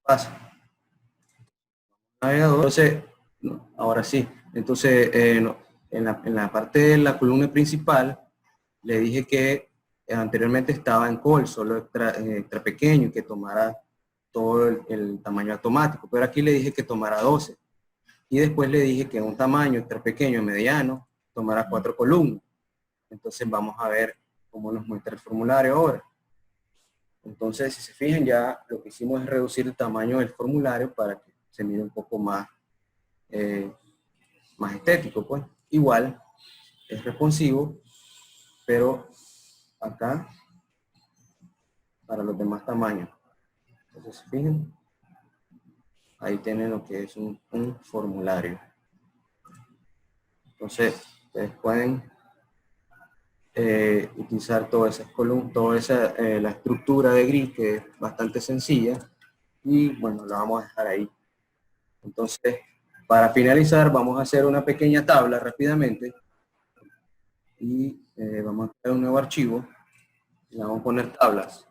pasa. Navegador. Entonces, no, ahora sí. Entonces, en la parte de la columna principal, le dije que anteriormente estaba en call, solo extra pequeño, que tomara todo el tamaño automático. Pero aquí le dije que tomara 12. Y después le dije que un tamaño extra pequeño, mediano, tomara 4 columnas. Entonces vamos a ver cómo nos muestra el formulario ahora. Entonces, si se fijan, ya lo que hicimos es reducir el tamaño del formulario para que se mire un poco más, más estético, pues. Igual, es responsivo, pero acá, para los demás tamaños. Entonces, se fijan, ahí tienen lo que es un formulario. Entonces, ustedes pueden utilizar todas esas columnas, la estructura de grid, que es bastante sencilla, y bueno, la vamos a dejar ahí. Entonces, para finalizar, vamos a hacer una pequeña tabla rápidamente, y vamos a crear un nuevo archivo, y le vamos a poner tablas.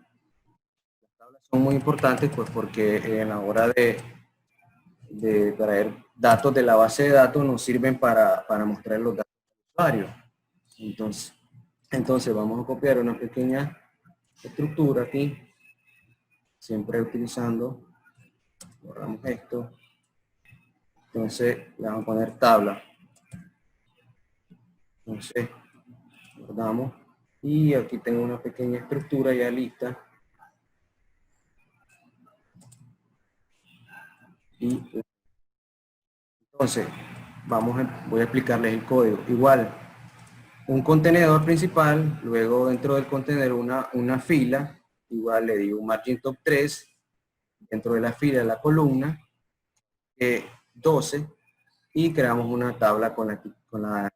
Las tablas son muy importantes, pues porque en la hora de traer datos de la base de datos nos sirven para mostrar los datos del usuario. Entonces vamos a copiar una pequeña estructura aquí, siempre utilizando, borramos esto, entonces le vamos a poner tabla, entonces guardamos, y aquí tengo una pequeña estructura ya lista, y entonces voy a explicarles el código. Igual, un contenedor principal, luego dentro del contenedor una fila, igual le digo un margin top 3, dentro de la fila de la columna, 12, y creamos una tabla con la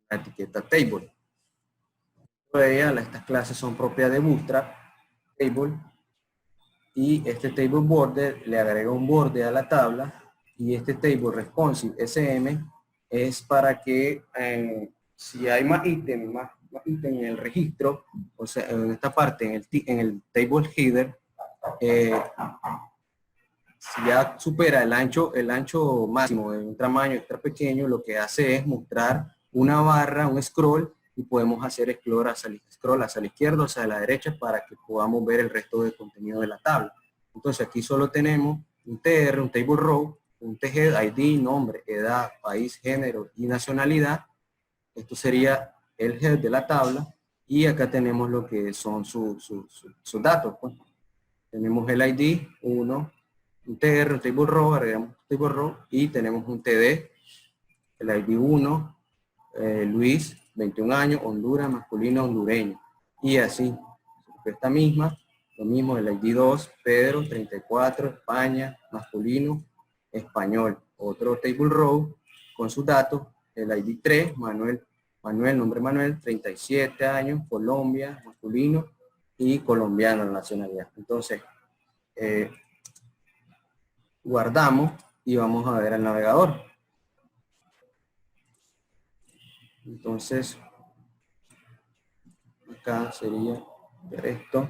etiqueta table. Estas clases son propias de Bootstrap, table, y este table border le agrega un borde a la tabla, y este table responsive SM es para que si hay más ítem en el registro, o sea, en esta parte, en el table header, si ya supera el ancho máximo de un tamaño extra pequeño, lo que hace es mostrar una barra, un scroll, y podemos hacer scroll hacia la izquierda o hacia la derecha para que podamos ver el resto del contenido de la tabla. Entonces aquí solo tenemos un TR, un table row, un TG, ID, nombre, edad, país, género y nacionalidad. Esto sería el head de la tabla, y acá tenemos lo que son sus datos, pues. Tenemos el ID 1, un TR, un table row, agregamos un table row, y tenemos un TD, el ID 1, Luis, 21 años, Honduras, masculino, hondureño, y así. Esta misma, lo mismo, el ID 2, Pedro, 34, España, masculino, español. Otro table row con sus datos, el ID 3, Manuel, nombre Manuel, 37 años, Colombia, masculino, y colombiano, la nacionalidad. Entonces, guardamos y vamos a ver el navegador. Entonces, acá sería ver esto.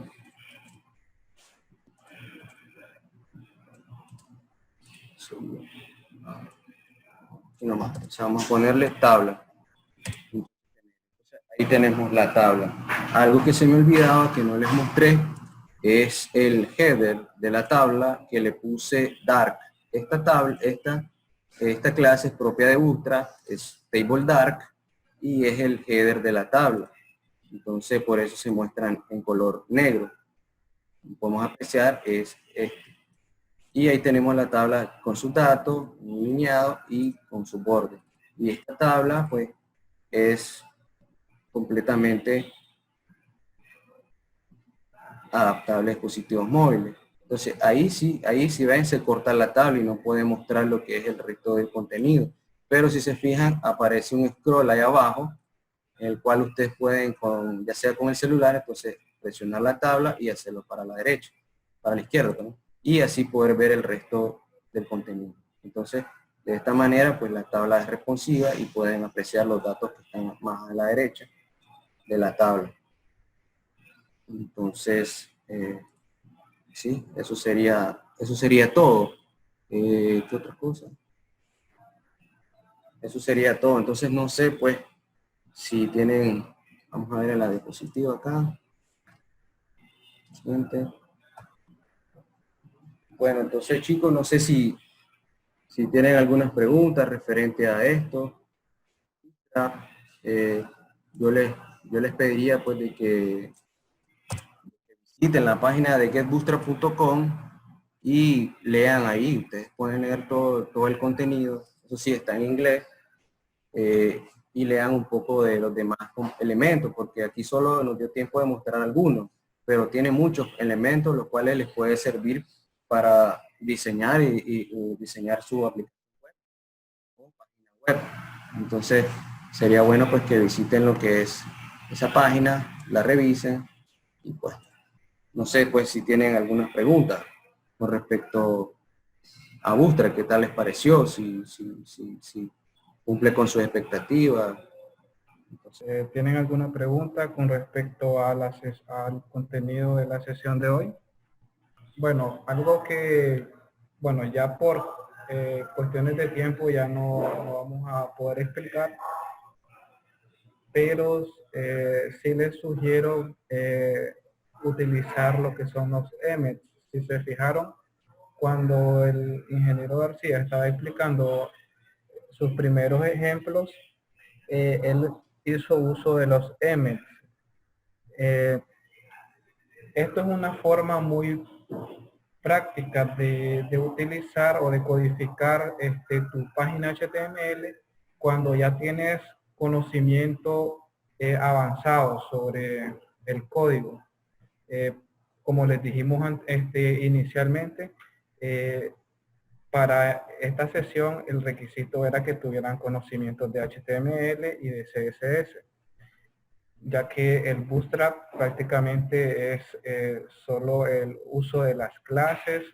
Y nomás, o sea, vamos a ponerle tabla. Ahí tenemos la tabla. Algo que se me olvidaba, que no les mostré, es el header de la tabla, que le puse dark, esta clase es propia de Bootstrap, es Table Dark y es el header de la tabla. Entonces por eso se muestran en color negro. Podemos apreciar es este. Y ahí tenemos la tabla con sus datos, un lineado y con su borde. Y esta tabla pues es completamente adaptable a dispositivos móviles. Entonces ahí sí ven, se corta la tabla y no puede mostrar lo que es el resto del contenido. Pero si se fijan, aparece un scroll ahí abajo, en el cual ustedes pueden, ya sea con el celular, entonces presionar la tabla y hacerlo para la derecha, para la izquierda, ¿no? Y así poder ver el resto del contenido. Entonces, de esta manera, pues la tabla es responsiva y pueden apreciar los datos que están más a la derecha de la tabla. Entonces, sí, eso sería todo. ¿Qué otra cosa? Eso sería todo. Entonces, no sé, pues, si tienen, vamos a ver en la diapositiva acá. Siguiente. Bueno, entonces, chicos, no sé si tienen algunas preguntas referente a esto. Yo les pediría, pues, de que visiten la página de getbootstrap.com y lean ahí. Ustedes pueden leer todo el contenido. Eso sí, está en inglés. Y lean un poco de los demás elementos, porque aquí solo nos dio tiempo de mostrar algunos, pero tiene muchos elementos los cuales les puede servir para diseñar y diseñar su aplicación web o página web. Entonces sería bueno pues que visiten lo que es esa página, la revisen y pues no sé pues si tienen algunas preguntas con respecto a Bootstrap, ¿qué tal les pareció? Si cumple con sus expectativas. Entonces, ¿tienen alguna pregunta con respecto a al contenido de la sesión de hoy? Bueno, algo que, bueno, ya por cuestiones de tiempo ya no vamos a poder explicar, pero sí les sugiero utilizar lo que son los emmets. Si se fijaron, cuando el ingeniero García estaba explicando sus primeros ejemplos, él hizo uso de los emmets. Esto es una forma muy práctica de utilizar o de codificar tu página HTML cuando ya tienes conocimiento avanzado sobre el código. Como les dijimos inicialmente, para esta sesión el requisito era que tuvieran conocimientos de HTML y de CSS, ya que el Bootstrap prácticamente es solo el uso de las clases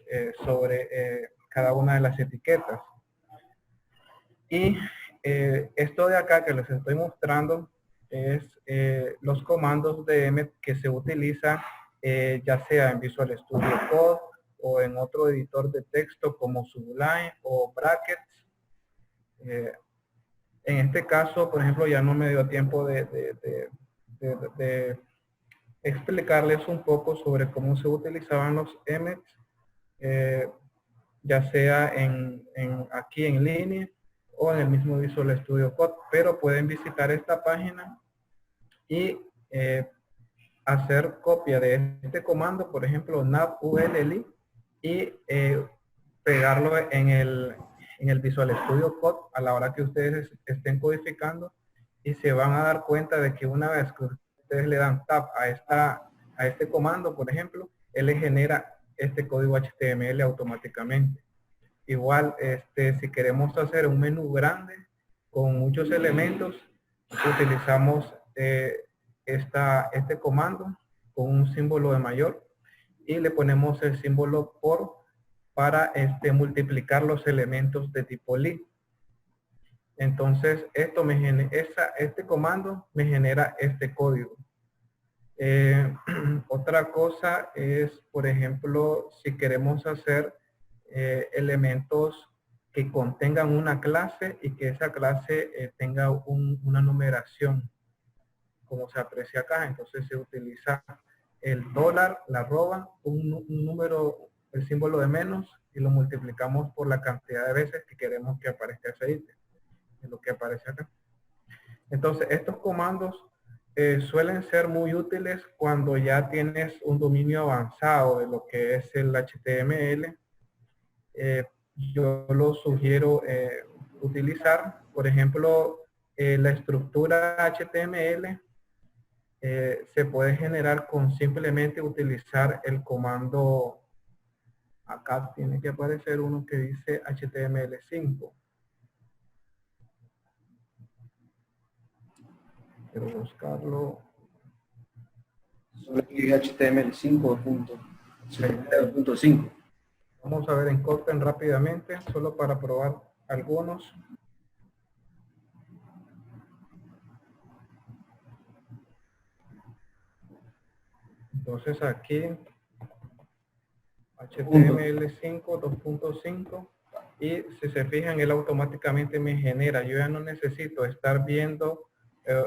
sobre cada una de las etiquetas. Y esto de acá que les estoy mostrando es los comandos de Emmet que se utilizan ya sea en Visual Studio Code o en otro editor de texto como Sublime o Brackets. En este caso, por ejemplo, ya no me dio tiempo de explicarles un poco sobre cómo se utilizaban los emmets, ya sea aquí en línea o en el mismo Visual Studio Code, pero pueden visitar esta página y hacer copia de este comando, por ejemplo, nav-ull y pegarlo en el Visual Studio Code a la hora que ustedes estén codificando, y se van a dar cuenta de que una vez que ustedes le dan tab a este comando, por ejemplo, él le genera este código HTML automáticamente. Igual, si queremos hacer un menú grande con muchos elementos, utilizamos este comando con un símbolo de mayor y le ponemos el símbolo por para multiplicar los elementos de tipo lit. Entonces, este comando me genera este código. Otra cosa es, por ejemplo, si queremos hacer elementos que contengan una clase y que esa clase tenga una numeración, como se aprecia acá. Entonces se utiliza el dólar, la arroba, un número el símbolo de menos y lo multiplicamos por la cantidad de veces que queremos que aparezca ese ítem. Es lo que aparece acá. Entonces, estos comandos suelen ser muy útiles cuando ya tienes un dominio avanzado de lo que es el HTML. Yo lo sugiero utilizar, por ejemplo, la estructura HTML se puede generar con simplemente utilizar el comando. Acá tiene que aparecer uno que dice HTML5. Quiero buscarlo. Solo escribí HTML5.5. Vamos a ver en Kotlin rápidamente, solo para probar algunos. Entonces aquí HTML5 2.5 y si se fijan él automáticamente me genera. Yo ya no necesito estar viendo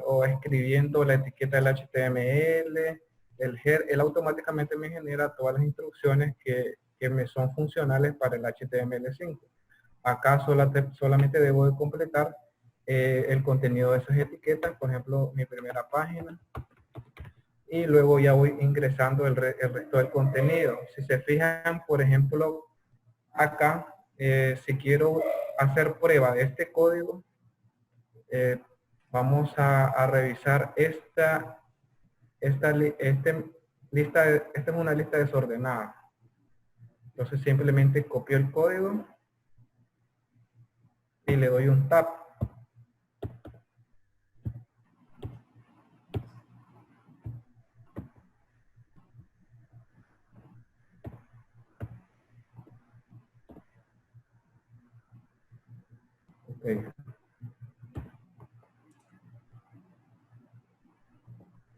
o escribiendo la etiqueta del HTML, el header. Él automáticamente me genera todas las instrucciones que me son funcionales para el HTML5. Acá solamente debo de completar el contenido de esas etiquetas, por ejemplo, mi primera página. Y luego ya voy ingresando el resto del contenido. Si se fijan, por ejemplo, acá, si esta es una lista desordenada. Entonces simplemente copio el código y le doy un tab.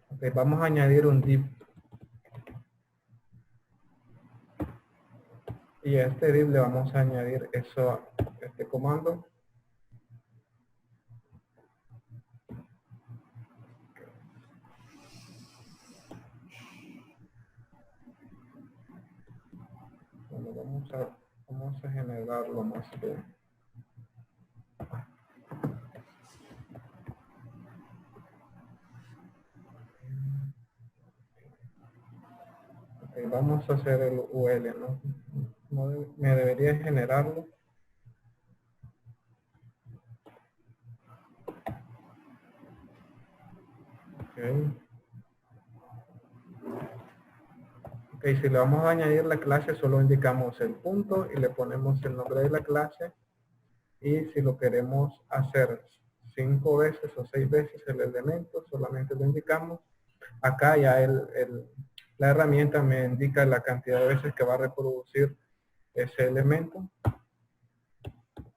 Ok, vamos a añadir un div. Y a este div le vamos a añadir este comando. Bueno, vamos a generarlo más bien. Ok, vamos a hacer el UL, ¿no? Me debería generarlo. Ok, si le vamos a añadir la clase, solo indicamos el punto y le ponemos el nombre de la clase. Y si lo queremos hacer 5 veces o 6 veces el elemento, solamente lo indicamos. Acá ya la herramienta me indica la cantidad de veces que va a reproducir ese elemento.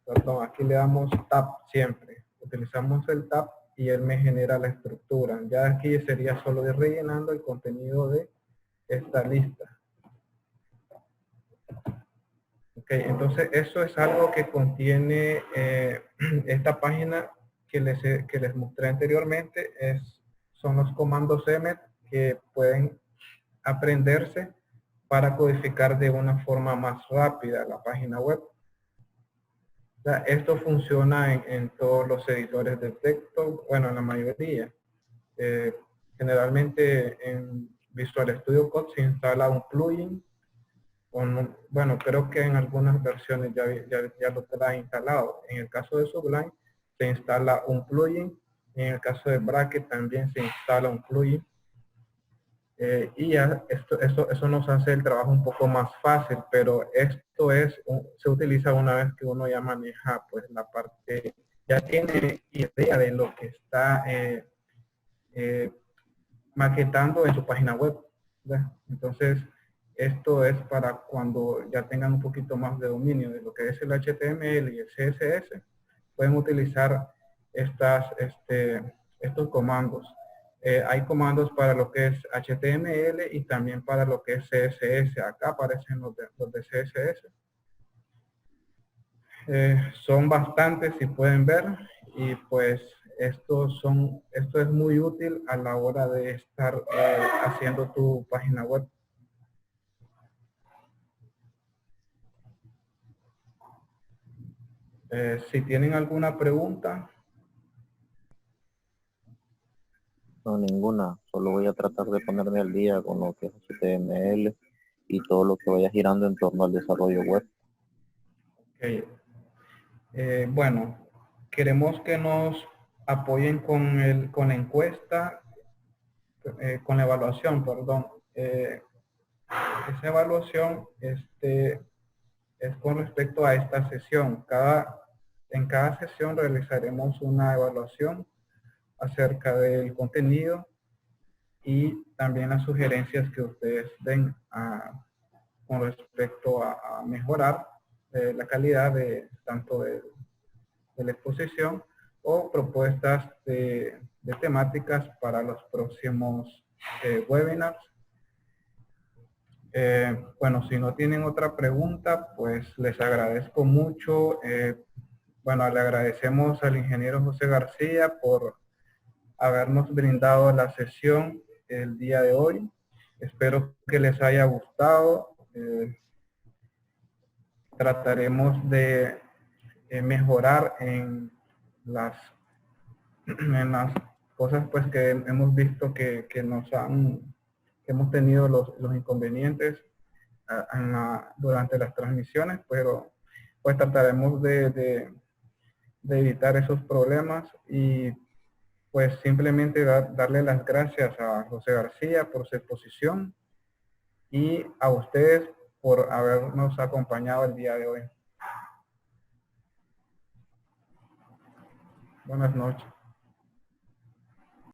Perdón, aquí le damos tab siempre. Utilizamos el tab y él me genera la estructura. Ya aquí sería solo de rellenando el contenido de esta lista. Ok, entonces eso es algo que contiene esta página que les mostré anteriormente. Son los comandos emmet que pueden aprenderse para codificar de una forma más rápida la página web. O sea, esto funciona en todos los editores de texto, bueno, en la mayoría. Generalmente en Visual Studio Code se instala un plugin. Bueno, creo que en algunas versiones ya lo trae instalado. En el caso de Sublime se instala un plugin. En el caso de Bracket también se instala un plugin. Y ya eso nos hace el trabajo un poco más fácil, pero esto se utiliza una vez que uno ya maneja pues la parte, ya tiene idea de lo que está maquetando en su página web, ¿verdad? Entonces esto es para cuando ya tengan un poquito más de dominio de lo que es el HTML y el CSS, pueden utilizar estos comandos. Hay comandos para lo que es HTML y también para lo que es CSS. Acá aparecen los de CSS. Son bastantes, si pueden ver, y pues esto es muy útil a la hora de estar haciendo tu página web. Si tienen alguna pregunta, No, ninguna. Solo voy a tratar de ponerme al día con lo que es HTML y todo lo que vaya girando en torno al desarrollo web. ok. Bueno, queremos que nos apoyen con la encuesta, con la evaluación, perdón. Esa evaluación es con respecto a esta sesión. En cada sesión realizaremos una evaluación acerca del contenido y también las sugerencias que ustedes den con respecto a mejorar la calidad tanto de la exposición o propuestas de temáticas para los próximos webinars. Bueno, si no tienen otra pregunta, pues les agradezco mucho. Bueno, le agradecemos al ingeniero José García por habernos brindado la sesión el día de hoy. Espero que les haya gustado. Trataremos de mejorar en las cosas pues que hemos visto que hemos tenido los inconvenientes durante las transmisiones, pero pues trataremos de evitar esos problemas y pues simplemente darle las gracias a José García por su exposición y a ustedes por habernos acompañado el día de hoy. Buenas noches.